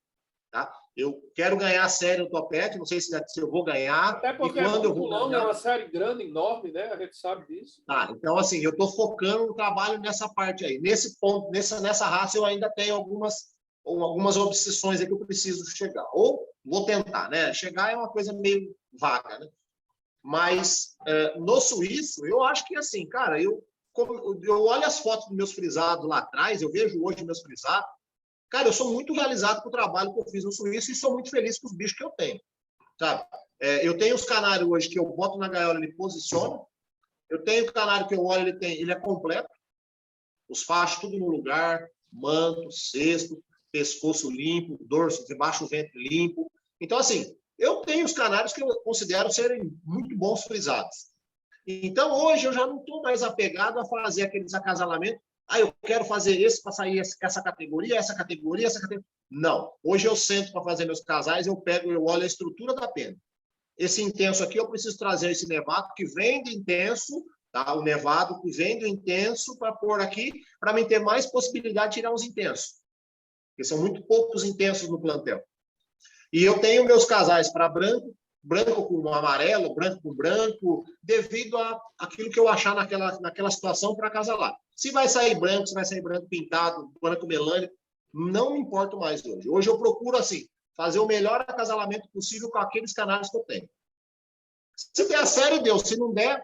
Tá? Eu quero ganhar a série no topete, não sei se eu vou ganhar. Até porque e quando eu vou longa, ganhar... é uma série grande, enorme, né? A gente sabe disso. Tá, então, assim, eu estou focando no trabalho nessa parte aí. Nesse ponto, nessa raça, eu ainda tenho algumas obsessões aí que eu preciso chegar. Ou vou tentar, né? Chegar é uma coisa meio vaga, né? Mas no suíço, eu acho que, assim, cara, eu olho as fotos dos meus frisados lá atrás, eu vejo hoje meus frisados. Cara, eu sou muito realizado com o trabalho que eu fiz no suíço e sou muito feliz com os bichos que eu tenho, sabe? Eu tenho os canários hoje que eu boto na gaiola, ele posiciona. Eu tenho o canário que eu olho, ele é completo. Os fachos tudo no lugar, manto, cesto, pescoço limpo, dorso de baixo ventre limpo. Então, assim, eu tenho os canários que eu considero serem muito bons frisados. Então, hoje eu já não estou mais apegado a fazer aqueles acasalamentos. Eu quero fazer esse para sair essa categoria, essa categoria, essa categoria. Não. Hoje eu sento para fazer meus casais, eu olho a estrutura da pena. Esse intenso aqui, eu preciso trazer esse nevado que vem do intenso, tá? O nevado que vem do intenso para pôr aqui, para mim ter mais possibilidade de tirar os intensos. Porque são muito poucos intensos no plantel. E eu tenho meus casais para branco, branco com amarelo, branco com branco, devido àquilo que eu achar naquela situação para acasalar. Se vai sair branco, se vai sair branco pintado, branco melânico, não me importo mais hoje. Hoje eu procuro, assim, fazer o melhor acasalamento possível com aqueles canais que eu tenho. Se der a série, deu. Se não der...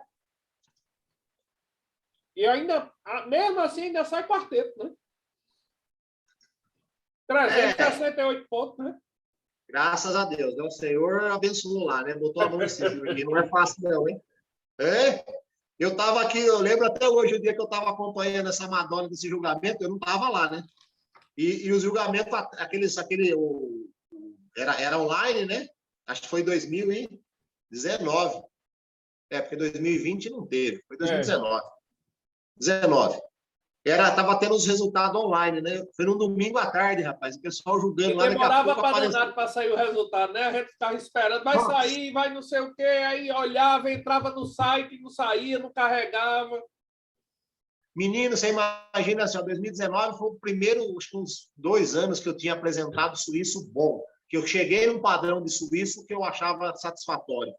E ainda, mesmo assim, ainda sai quarteto, né? 368 pontos, né? Graças a Deus, né? O Senhor abençoou lá, né? Botou a mão nesse aqui. Não é fácil, não, hein? Eu estava aqui, eu lembro até hoje o dia que eu estava acompanhando essa Madonna desse julgamento, eu não estava lá, né? E os julgamentos, era online, né? Acho que foi 2019. Porque 2020 não teve, foi 2019. 19. Tava tendo os resultados online, né? Foi num domingo à tarde, rapaz. O pessoal julgando lá. Demorava para sair o resultado, né? A gente ficava esperando, vai sair, vai não sei o quê, aí olhava, entrava no site, não saía, não carregava. Menino, você imagina assim, 2019 foi o primeiro, acho que uns 2 anos que eu tinha apresentado suíço bom, que eu cheguei num padrão de suíço que eu achava satisfatório.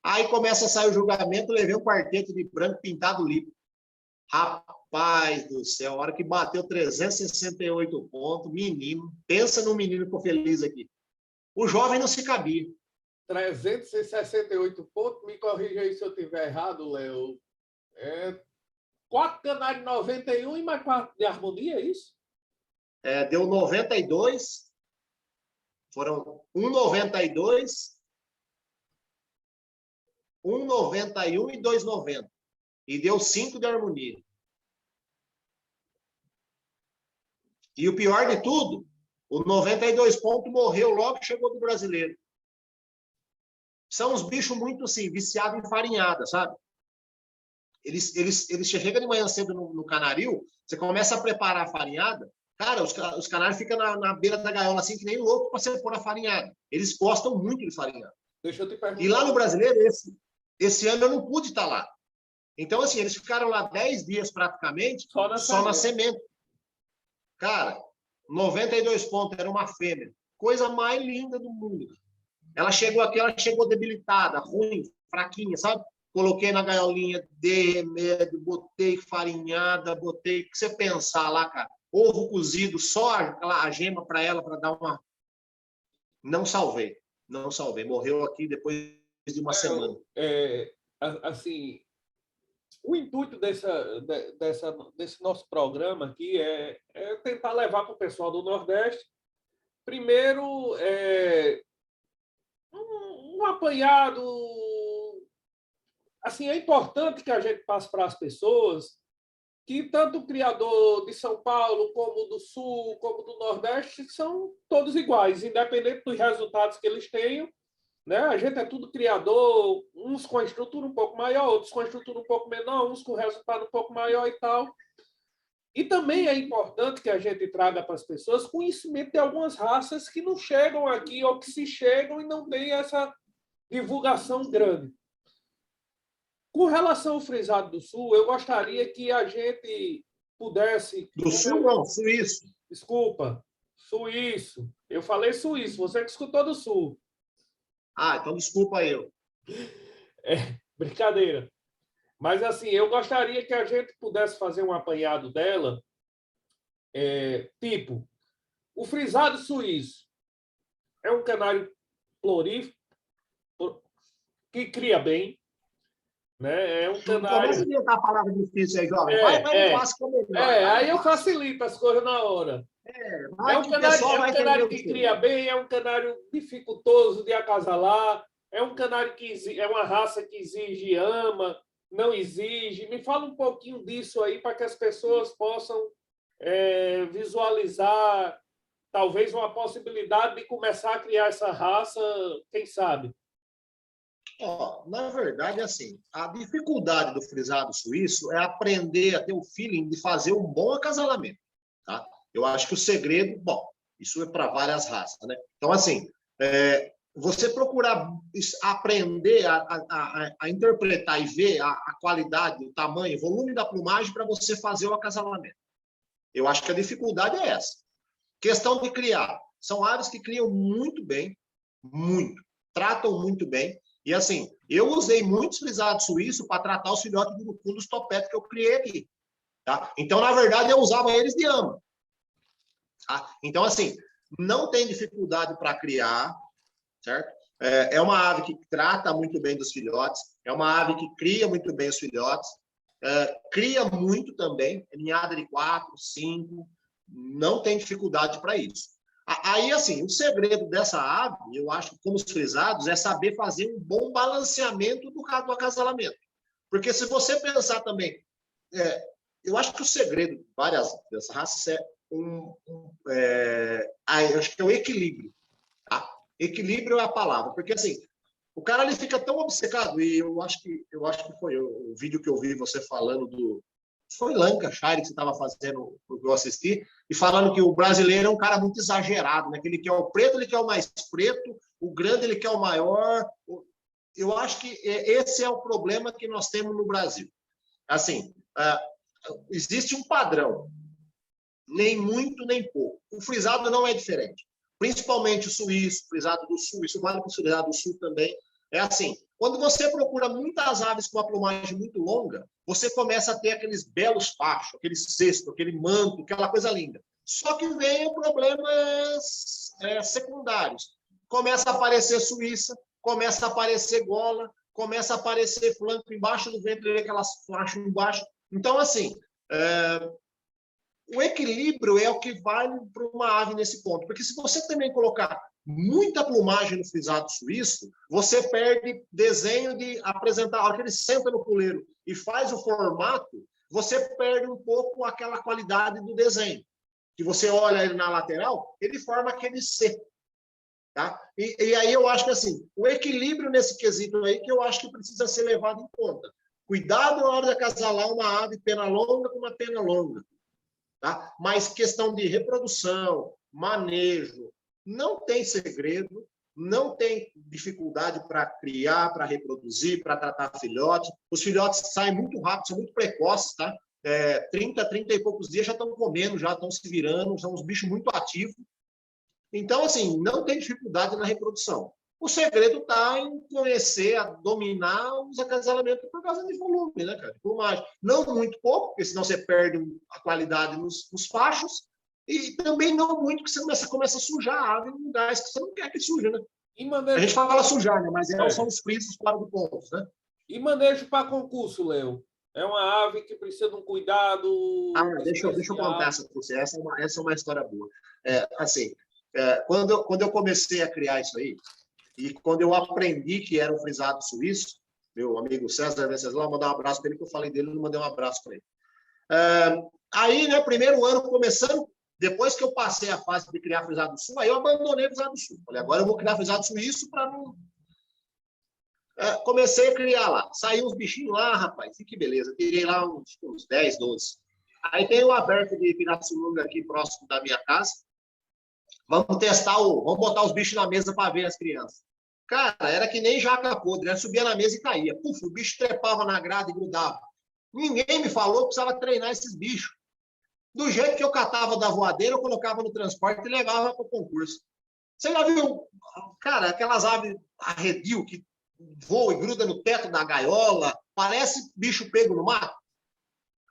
Aí começa a sair o julgamento, levei um quarteto de branco pintado limpo. Rapaz do céu, a hora que bateu 368 pontos, menino, pensa no menino que ficou feliz aqui. O jovem não se cabia. 368 pontos, me corrija aí se eu estiver errado, Léo. 4 canários 91 e mais 4 de harmonia, é isso? Deu 92, foram 1,92, 1,91 e 2,90. E deu 5 de harmonia. E o pior de tudo, o 92 pontos morreu logo que chegou do brasileiro. São uns bichos muito, assim, viciados em farinhada, sabe? Eles chegam de manhã cedo no canaril, você começa a preparar a farinhada, cara, os canários ficam na beira da gaiola, assim, que nem louco para você pôr a farinhada. Eles gostam muito de farinhada. Deixa eu te perguntar. E lá no brasileiro, esse ano eu não pude estar lá. Então, assim, eles ficaram lá 10 dias praticamente, só na semente. Cara, 92 pontos, era uma fêmea. Coisa mais linda do mundo. Ela chegou debilitada, ruim, fraquinha, sabe? Coloquei na gaiolinha de remédio, botei farinhada, botei o que você pensar lá, cara. Ovo cozido, só a gema para ela, para dar uma... Não salvei. Morreu aqui depois de uma semana. Assim, o intuito desse nosso programa aqui é tentar levar para o pessoal do Nordeste, primeiro, um apanhado. Assim, é importante que a gente passe para as pessoas que tanto o criador de São Paulo, como do Sul, como do Nordeste, são todos iguais, independente dos resultados que eles tenham. Né? A gente é tudo criador, uns com a estrutura um pouco maior, outros com a estrutura um pouco menor, uns com resultado um pouco maior e tal. E também é importante que a gente traga para as pessoas conhecimento de algumas raças que não chegam aqui ou que se chegam e não têm essa divulgação grande. Com relação ao frisado do Sul, eu gostaria que a gente pudesse... Do Sul, não, suíço. Desculpa, suíço. Eu falei suíço, você que escutou do Sul. Ah, então desculpa eu. Brincadeira. Mas, assim, eu gostaria que a gente pudesse fazer um apanhado dela, tipo, o frisado suíço é um canário florífero que cria bem, né? É um canário... Começa a inventar a palavra difícil aí, jovem. Vai no clássico melhor. Aí eu facilito as coisas na hora. É um canário que cria bem, é um canário dificultoso de acasalar, é um canário que é uma raça que exige ama, não exige. Me fala um pouquinho disso aí para que as pessoas possam visualizar talvez uma possibilidade de começar a criar essa raça, quem sabe? Na verdade, assim, a dificuldade do frisado suíço é aprender a ter o feeling de fazer um bom acasalamento, tá? Eu acho que o segredo, bom, isso é para várias raças, né? Então, assim, você procurar aprender a interpretar e ver a qualidade, o tamanho, o volume da plumagem para você fazer o acasalamento. Eu acho que a dificuldade é essa. Questão de criar. São aves que criam muito bem, muito, tratam muito bem. E, assim, eu usei muitos frisados suíços para tratar os filhotes do urucum dos topetes que eu criei aqui. Tá? Então, na verdade, eu usava eles de ama. Tá? Então, assim, não tem dificuldade para criar, certo? É uma ave que trata muito bem dos filhotes, é uma ave que cria muito bem os filhotes, cria muito também, ninhada de 4, 5, não tem dificuldade para isso. Aí, assim, o segredo dessa ave, eu acho, como os frisados, é saber fazer um bom balanceamento do acasalamento. Porque se você pensar também, eu acho que o segredo de várias dessas raças eu acho que é o equilíbrio. Tá? Equilíbrio é a palavra, porque assim, o cara ele fica tão obcecado, e eu acho que foi o vídeo que eu vi você falando foi Lancashire que você estava fazendo, que eu assisti, e falando que o brasileiro é um cara muito exagerado, né? Que ele quer o preto, ele quer o mais preto, o grande ele quer o maior. Eu acho que esse é o problema que nós temos no Brasil. Assim, existe um padrão, nem muito, nem pouco. O frisado não é diferente. Principalmente o suíço, o frisado do sul, isso vale para o frisado do sul também. É assim, quando você procura muitas aves com uma plumagem muito longa, você começa a ter aqueles belos fachos, aquele cesto, aquele manto, aquela coisa linda. Só que vem problemas secundários. Começa a aparecer suíça, começa a aparecer gola, começa a aparecer flanco embaixo do ventre, aquelas fachas embaixo. Então, assim, o equilíbrio é o que vale para uma ave nesse ponto. Porque se você também colocar muita plumagem no frisado suíço, você perde desenho de apresentar. A hora que ele senta no puleiro e faz o formato, você perde um pouco aquela qualidade do desenho. Que você olha ele na lateral, ele forma aquele C. Tá? E aí eu acho que assim, o equilíbrio nesse quesito aí que eu acho que precisa ser levado em conta. Cuidado na hora de acasalar uma ave pena longa com uma pena longa. Tá? Mas questão de reprodução, manejo, não tem segredo, não tem dificuldade para criar, para reproduzir, para tratar filhotes. Os filhotes saem muito rápido, são muito precoces, tá? 30 e poucos dias já estão comendo, já estão se virando, são uns bichos muito ativos. Então, assim, não tem dificuldade na reprodução. O segredo está em conhecer, a dominar os acasalamentos por causa de volume, né, cara? Plumagem. Não muito pouco, porque senão você perde a qualidade nos fachos, e também não muito, porque você começa a sujar a ave em lugares que você não quer que suje, né? A gente fala sujar, né? Mas são os frisos fora do ponto, né? E manejo para concurso, Léo? É uma ave que precisa de um cuidado. Deixa eu contar essa para você. Essa é uma história boa. Assim, quando eu comecei a criar isso aí, E quando eu aprendi que era um frisado suíço, meu amigo César Venceslau, mandar um abraço para ele, que eu falei dele, não mandei um abraço para ele. Aí, né, primeiro ano começando, depois que eu passei a fase de criar frisado sul, aí eu abandonei o frisado sul. Falei, agora eu vou criar frisado suíço para não... comecei a criar lá. Saiu uns bichinhos lá, rapaz, e que beleza. Tirei lá uns 10, 12. Aí tem o aberto de Pirassununga aqui próximo da minha casa. Vamos testar vamos botar os bichos na mesa para ver as crianças. Cara, era que nem jaca podre, né? Subia na mesa e caía. Puf, o bicho trepava na grade e grudava. Ninguém me falou que precisava treinar esses bichos. Do jeito que eu catava da voadeira, eu colocava no transporte e levava para o concurso. Você já viu, cara, aquelas aves arredio que voam e grudam no teto da gaiola? Parece bicho pego no mato.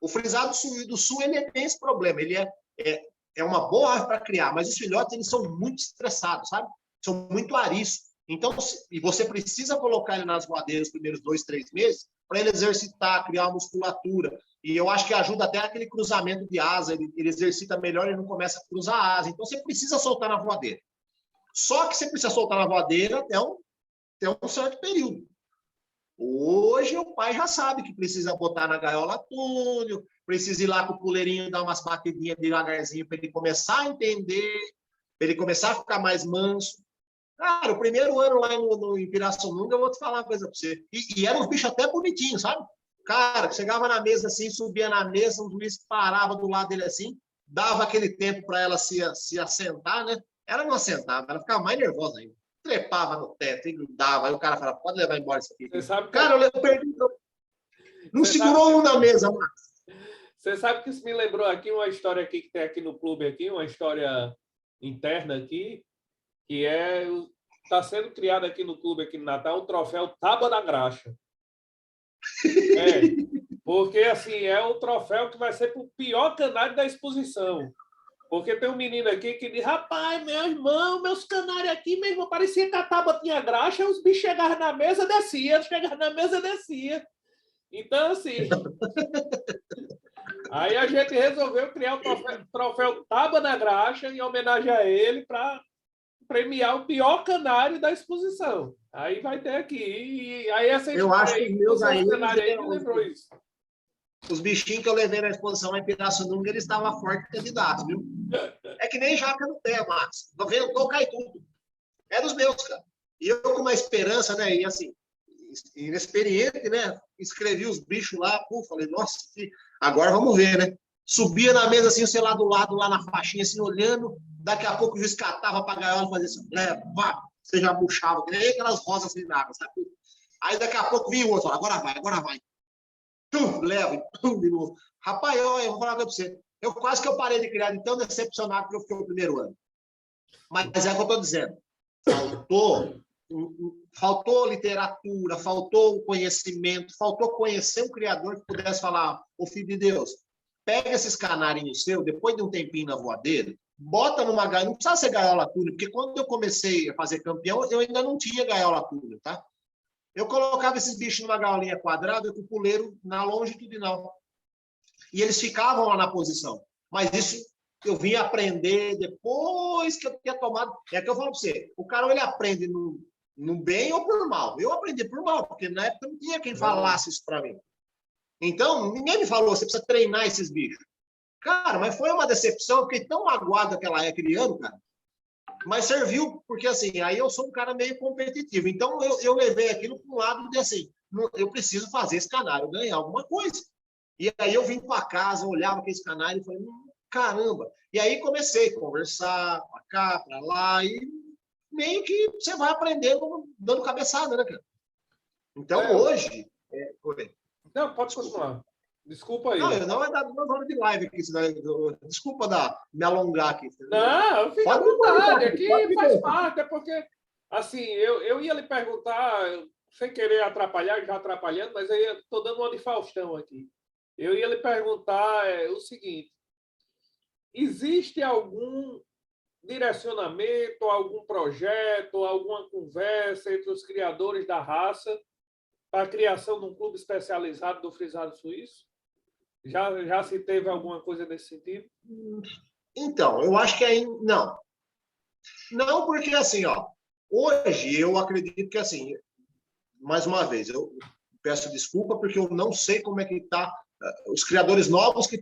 O frisado do sul, ele tem esse problema. Ele é uma boa ave para criar, mas os filhotes eles são muito estressados, sabe? São muito ariscos. Então, e você precisa colocar ele nas voadeiras os primeiros 2, 3 meses para ele exercitar, criar uma musculatura. E eu acho que ajuda até aquele cruzamento de asa, ele exercita melhor, ele não começa a cruzar a asa. Então, você precisa soltar na voadeira. Só que você precisa soltar na voadeira até um certo período. Hoje, o pai já sabe que precisa botar na gaiola túnel, precisa ir lá com o puleirinho, dar umas batidinhas devagarzinho para ele começar a entender, para ele começar a ficar mais manso. Cara, o primeiro ano lá em Pirassununga, eu vou te falar uma coisa para você. E eram uns bichos até bonitinhos, sabe? Cara, chegava na mesa assim, subia na mesa, um juiz parava do lado dele assim, dava aquele tempo para ela se assentar, né? Ela não assentava, ela ficava mais nervosa ainda. Trepava no teto e grudava. Aí o cara falava, pode levar embora isso aqui. Você sabe cara, eu perdi. Não segurou um na mesa, Max. Você sabe que isso me lembrou aqui uma história aqui que tem aqui no clube, aqui, uma história interna aqui, que está sendo criado aqui no clube, aqui no Natal, o troféu Tábua da Graxa. Porque assim, é o troféu que vai ser para o pior canário da exposição. Porque tem um menino aqui que diz, rapaz, meu irmão, meus canários aqui, meu irmão, parecia que a tábua tinha graxa, os bichos chegavam na mesa, descia, chegavam na mesa, descia. Então, assim... Aí a gente resolveu criar o troféu Tábua da Graxa em homenagem a ele para premiar o pior canário da exposição. Aí vai ter aqui. E aí essa eu acho que meus aí me lembrou isso. Os bichinhos que eu levei na exposição lá em Pirassununga, eles estavam forte candidato, viu? É que nem jaca no pé, Max. Ventou, cai tudo. É dos meus, cara. E eu com uma esperança, né? E assim, inexperiente, né? Escrevi os bichos lá, pô, falei, nossa, agora vamos ver, né? Subia na mesa assim, sei lá, do lado, lá na faixinha, assim, olhando. Daqui a pouco o juiz catava pra gaiola e fazia assim, vá, você já puxava, que nem aquelas rosas assim na água, sabe? Aí daqui a pouco vinha o outro, agora vai. Leva, de novo. Rapaz, eu vou falar pra você. Eu quase que eu parei de criar de tão decepcionado que eu fiquei no primeiro ano. Mas é o que eu estou dizendo. Faltou literatura, faltou conhecimento, faltou conhecer um criador que pudesse falar, ô filho de Deus, pega esses canarinhos seus, depois de um tempinho na voadeira, bota numa gaiola, não precisa ser gaiola túnel, porque quando eu comecei a fazer campeão, eu ainda não tinha gaiola túnel, tá? Eu colocava esses bichos numa gaiolinha quadrada com o puleiro na longitudinal. E eles ficavam lá na posição. Mas isso eu vim aprender depois que eu tinha tomado... É que eu falo para você, o cara ele aprende no bem ou por mal. Eu aprendi por mal, porque na época não tinha quem falasse isso para mim. Então, ninguém me falou, você precisa treinar esses bichos. Cara, mas foi uma decepção, eu fiquei tão magoado naquela época criando, cara. Mas serviu, porque assim, aí eu sou um cara meio competitivo. Então, eu levei aquilo para um lado de assim, eu preciso fazer esse canário ganhar alguma coisa. E aí eu vim para casa, olhava aquele canário e falei, caramba. E aí comecei a conversar para cá, para lá, e meio que você vai aprendendo dando cabeçada, né, cara? Então, hoje... Não, pode continuar. Desculpa aí. Não é da 2 horas de live aqui. Desculpa me alongar aqui. Não, fica à vontade. Aqui faz parte. É porque, assim, eu ia lhe perguntar, sem querer atrapalhar, já atrapalhando, mas eu estou dando uma de Faustão aqui. Eu ia lhe perguntar o seguinte. Existe algum direcionamento, algum projeto, alguma conversa entre os criadores da raça para a criação de um clube especializado do frisado suíço? Já se teve alguma coisa nesse sentido? Então, eu acho que não. Não, porque assim, ó, Hoje, eu acredito que, assim, mais uma vez, eu peço desculpa porque eu não sei como é que está os criadores novos que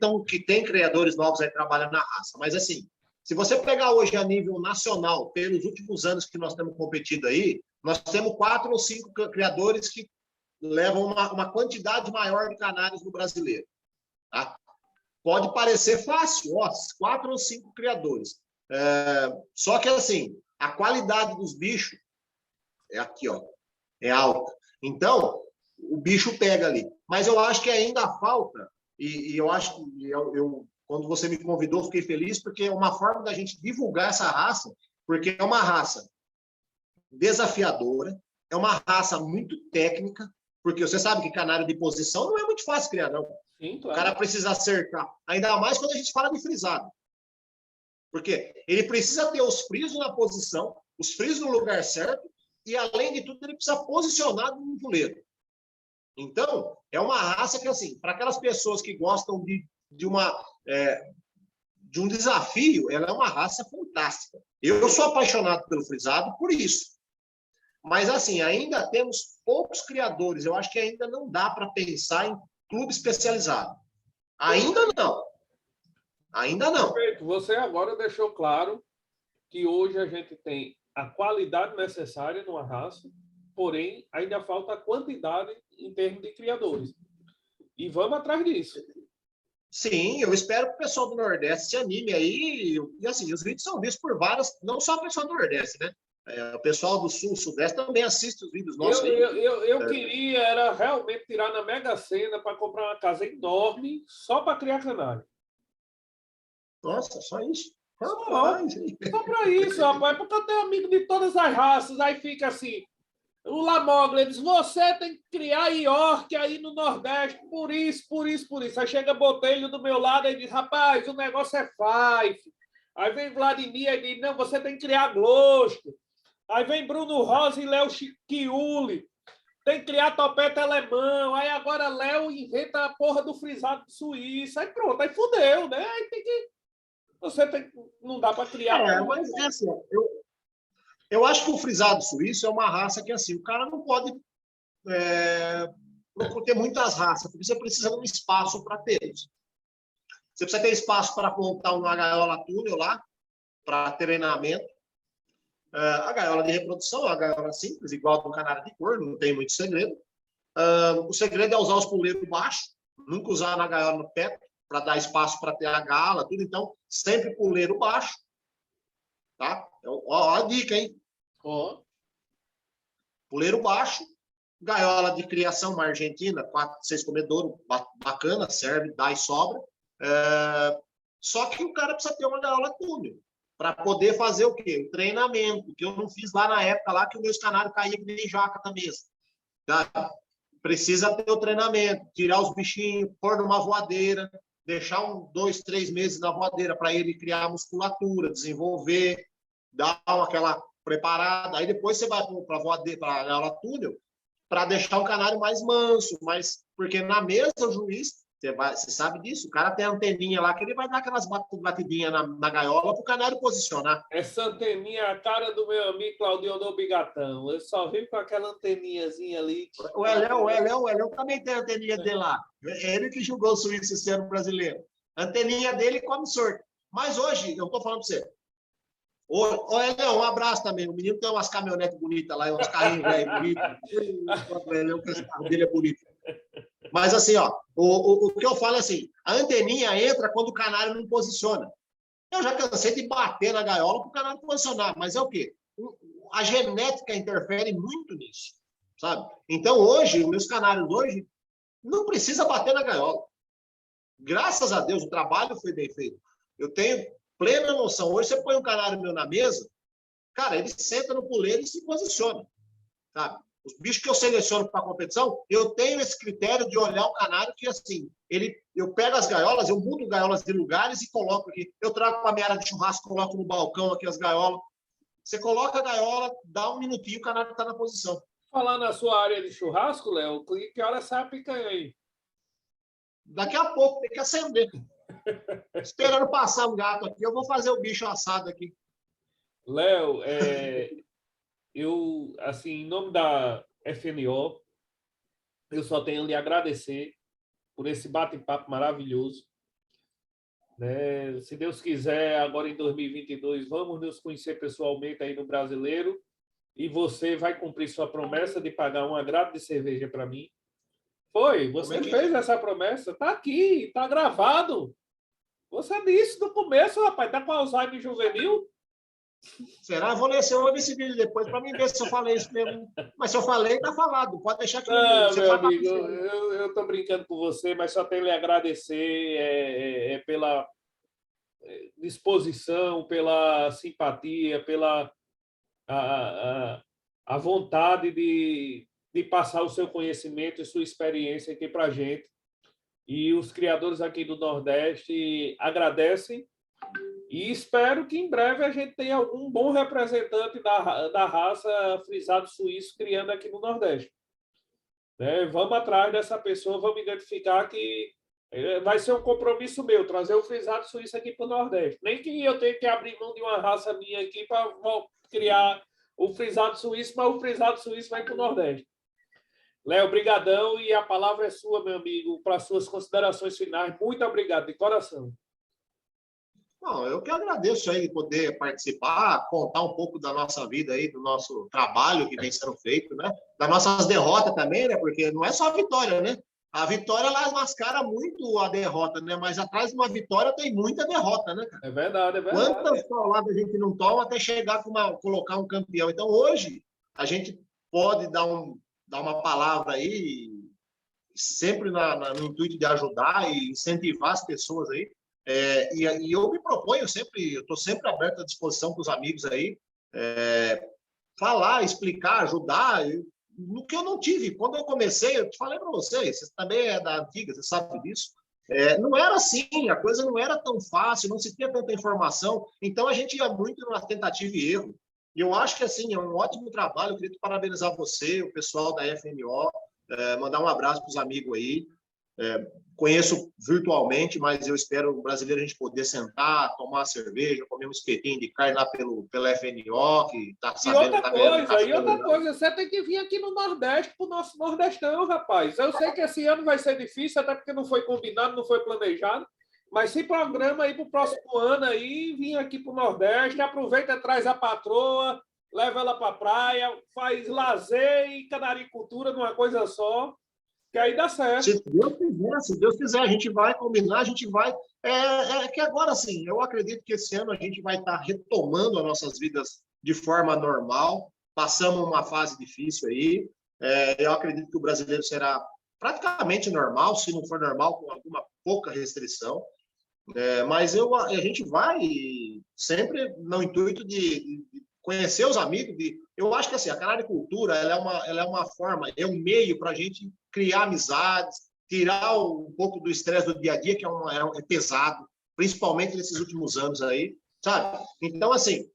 tem criadores novos aí trabalhando na raça. Mas, assim, se você pegar hoje a nível nacional, pelos últimos anos que nós temos competido aí, nós temos 4 ou 5 criadores que levam uma quantidade maior de canários no brasileiro. Tá? Pode parecer fácil, ó, 4 ou 5 criadores. Só que, assim, a qualidade dos bichos é aqui, ó, é alta. Então, o bicho pega ali. Mas eu acho que ainda falta, e eu acho que quando você me convidou, fiquei feliz, porque é uma forma da gente divulgar essa raça, porque é uma raça desafiadora, é uma raça muito técnica, porque você sabe que canário de posição não é muito fácil criar, não. Sim, claro. O cara precisa acertar. Ainda mais quando a gente fala de frisado. Porque ele precisa ter os frisos na posição, os frisos no lugar certo, e, além de tudo, ele precisa posicionar no puleiro. Então, é uma raça que, assim, para aquelas pessoas que gostam de um desafio, ela é uma raça fantástica. Eu sou apaixonado pelo frisado por isso. Mas, assim, ainda temos poucos criadores. Eu acho que ainda não dá para pensar em clube especializado. Ainda não. Ainda não. Perfeito. Você agora deixou claro que hoje a gente tem a qualidade necessária numa raça, porém, ainda falta a quantidade em termos de criadores. E vamos atrás disso. Sim, eu espero que o pessoal do Nordeste se anime aí. E, assim, os vídeos são vistos por várias, não só o pessoal do Nordeste, né? O pessoal do Sul, Sudeste também assiste os vídeos nossos aí. Eu queria era realmente tirar na Mega Sena para comprar uma casa enorme só para criar canário. Nossa, só isso? Só para isso, rapaz. Porque eu tenho amigo de todas as raças, aí fica assim. O Lamoglia diz, você tem que criar York aí no Nordeste, por isso, por isso, por isso. Aí chega Botelho do meu lado e diz, rapaz, o negócio é Fife. Aí vem Vladimir e diz, não, você tem que criar Gloucester. Aí vem Bruno Rosa e Léo Chiquiuli. Tem que criar topete alemão. Aí agora Léo inventa a porra do frisado de Suíça. Aí pronto, aí fudeu, né? Aí tem que... Não dá para criar... Mas é assim, eu acho que o frisado suíço é uma raça que, assim, o cara não pode ter muitas raças, porque você precisa de um espaço para tê-los. Você precisa ter espaço para montar uma gaiola túnel lá, para treinamento. A gaiola de reprodução é uma gaiola simples, igual do canário de cor, não tem muito segredo. O segredo é usar os puleiros baixos, nunca usar na gaiola no teto, para dar espaço para ter a gala, tudo. Então, sempre puleiro baixo. Tá? Então, ó a dica, hein? Puleiro baixo, gaiola de criação, uma argentina, 4, 6 comedouros, bacana, serve, dá e sobra. Só que o cara precisa ter uma gaiola túnel para poder fazer o quê? O treinamento, que eu não fiz lá na época, lá que o meu canário caía que nem jaca da mesa. Tá? Precisa ter o treinamento, tirar os bichinhos, pôr numa voadeira, deixar 2, 3 meses na voadeira para ele criar musculatura, desenvolver, dar aquela preparada. Aí depois você vai para a voadeira, para a gaiola túnel, para deixar o canário mais manso, porque na mesa o juiz, você sabe disso, o cara tem a anteninha lá que ele vai dar aquelas batidinhas na gaiola para o canário posicionar. Essa anteninha é a cara do meu amigo Claudio Bigatão. Eu só vi com aquela anteninhazinha ali. O Eléu também tem a anteninha dele lá. Ele que julgou o suíço esse ano brasileiro. A anteninha dele come sorte. Mas hoje, eu estou falando para você, ô, Eléu, um abraço também. O menino tem umas caminhonetes bonitas lá, uns carrinhos velhos bonitos. O Eléu, o carro dele é bonito. Mas, assim, ó, o que eu falo é assim, a anteninha entra quando o canário não posiciona. Eu já cansei de bater na gaiola para o canário posicionar, mas é o quê? A genética interfere muito nisso, sabe? Então, hoje, os meus canários hoje não precisa bater na gaiola. Graças a Deus, o trabalho foi bem feito. Eu tenho plena noção. Hoje, você põe um canário meu na mesa, cara, ele senta no puleiro e se posiciona, sabe? Os bichos que eu seleciono para a competição, eu tenho esse critério de olhar o canário que, assim, eu pego as gaiolas, eu mudo gaiolas de lugares e coloco aqui. Eu trago para a minha área de churrasco, coloco no balcão aqui as gaiolas. Você coloca a gaiola, dá um minutinho, o canário está na posição. Falar na sua área de churrasco, Léo, que hora sai a picanha aí? Daqui a pouco, tem que acender. Esperando passar um gato aqui, eu vou fazer o bicho assado aqui. Léo, eu, assim, em nome da FNO, eu só tenho a lhe agradecer por esse bate-papo maravilhoso. Né? Se Deus quiser, agora em 2022, vamos nos conhecer pessoalmente aí no Brasileiro e você vai cumprir sua promessa de pagar um agrado de cerveja para mim. Foi, você fez essa promessa. Está aqui, está gravado. Você disse no começo, rapaz, está com Alzheimer juvenil? Será? Eu vou ler esse vídeo depois para mim ver se eu falei isso mesmo. Mas se eu falei, está falado. Pode deixar que Não, você meu vai amigo, eu estou brincando com você, mas só tenho a lhe agradecer pela disposição, pela simpatia, pela a vontade de passar o seu conhecimento e sua experiência aqui para a gente. E os criadores aqui do Nordeste agradecem e espero que em breve a gente tenha algum bom representante da raça frisado suíço criando aqui no Nordeste. Né? Vamos atrás dessa pessoa, vamos identificar que vai ser um compromisso meu, trazer o frisado suíço aqui para o Nordeste. Nem que eu tenha que abrir mão de uma raça minha aqui para criar o frisado suíço, mas o frisado suíço vai para o Nordeste. Léo, brigadão, e a palavra é sua, meu amigo, para suas considerações finais. Muito obrigado, de coração. Bom, eu que agradeço aí de poder participar, contar um pouco da nossa vida aí, do nosso trabalho que vem sendo feito, né? Das nossas derrotas também, né? Porque não é só a vitória, né? A vitória, ela mascara muito a derrota, né? Mas atrás de uma vitória tem muita derrota, né, cara? É verdade, é verdade. Quantas pauladas a gente não toma até chegar a colocar um campeão? Então, hoje, a gente pode dar uma palavra aí, sempre no intuito de ajudar e incentivar as pessoas aí. E eu me proponho sempre, eu estou sempre aberto à disposição para os amigos aí, falar, explicar, ajudar. No que eu não tive. Quando eu comecei, eu te falei para vocês, você também é da antiga, você sabe disso. Não era assim, a coisa não era tão fácil, não se tinha tanta informação, então a gente ia muito na tentativa e erro. E eu acho que assim, é um ótimo trabalho, eu queria parabenizar você, o pessoal da FNO, mandar um abraço para os amigos aí. Conheço virtualmente, mas eu espero o brasileiro a gente poder sentar, tomar uma cerveja, comer um espetinho de carne lá pela FNO, que está sabendo que está ganhando. E outra coisa, você tem que vir aqui no Nordeste, para o nosso Nordestão, rapaz. Eu sei que esse ano vai ser difícil, até porque não foi combinado, não foi planejado, mas se programa aí para o próximo ano aí, vir aqui para o Nordeste, aproveita, traz a patroa, leva ela para a praia, faz lazer e canaricultura numa coisa só, que aí dá certo. Se Deus quiser, a gente vai combinar, a gente vai. Que agora, sim, eu acredito que esse ano a gente vai estar retomando as nossas vidas de forma normal. Passamos uma fase difícil aí. Eu acredito que o brasileiro será praticamente normal, se não for normal, com alguma pouca restrição. Mas a gente vai sempre no intuito de conhecer os amigos. Eu acho que assim, a canaricultura ela é uma forma, é um meio para a gente criar amizades, tirar um pouco do estresse do dia a dia, que é pesado, principalmente nesses últimos anos aí, sabe? Então, assim,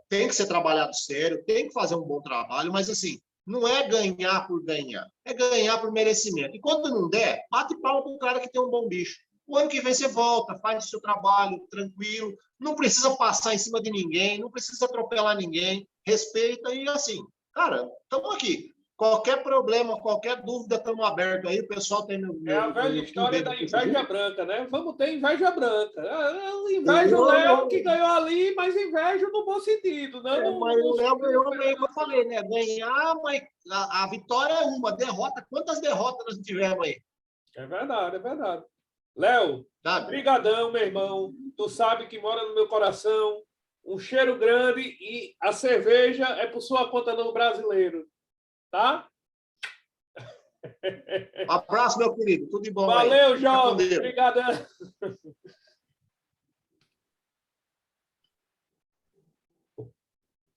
tem que ser trabalhado sério, tem que fazer um bom trabalho, mas assim, não é ganhar por ganhar, é ganhar por merecimento. E quando não der, bate palma para o cara que tem um bom bicho. O ano que vem você volta, faz o seu trabalho tranquilo, não precisa passar em cima de ninguém, não precisa atropelar ninguém, respeita e assim, cara, estamos aqui. Qualquer problema, qualquer dúvida, estamos abertos aí. O pessoal tem a velha história da inveja branca, né? Vamos ter inveja branca. Eu invejo o Léo, que ganhou ali, mas invejo no bom sentido. Não, mas o Léo ganhou, como eu falei, né? Ganhar, mas a vitória é uma, derrota. Quantas derrotas nós tivemos aí? É verdade, é verdade. Léo, brigadão, meu irmão. Tu sabe que mora no meu coração. Um cheiro grande e a cerveja é por sua conta no Brasileiro. Tá? Abraço, meu querido. Tudo de bom. Valeu, Jovem. Obrigadão.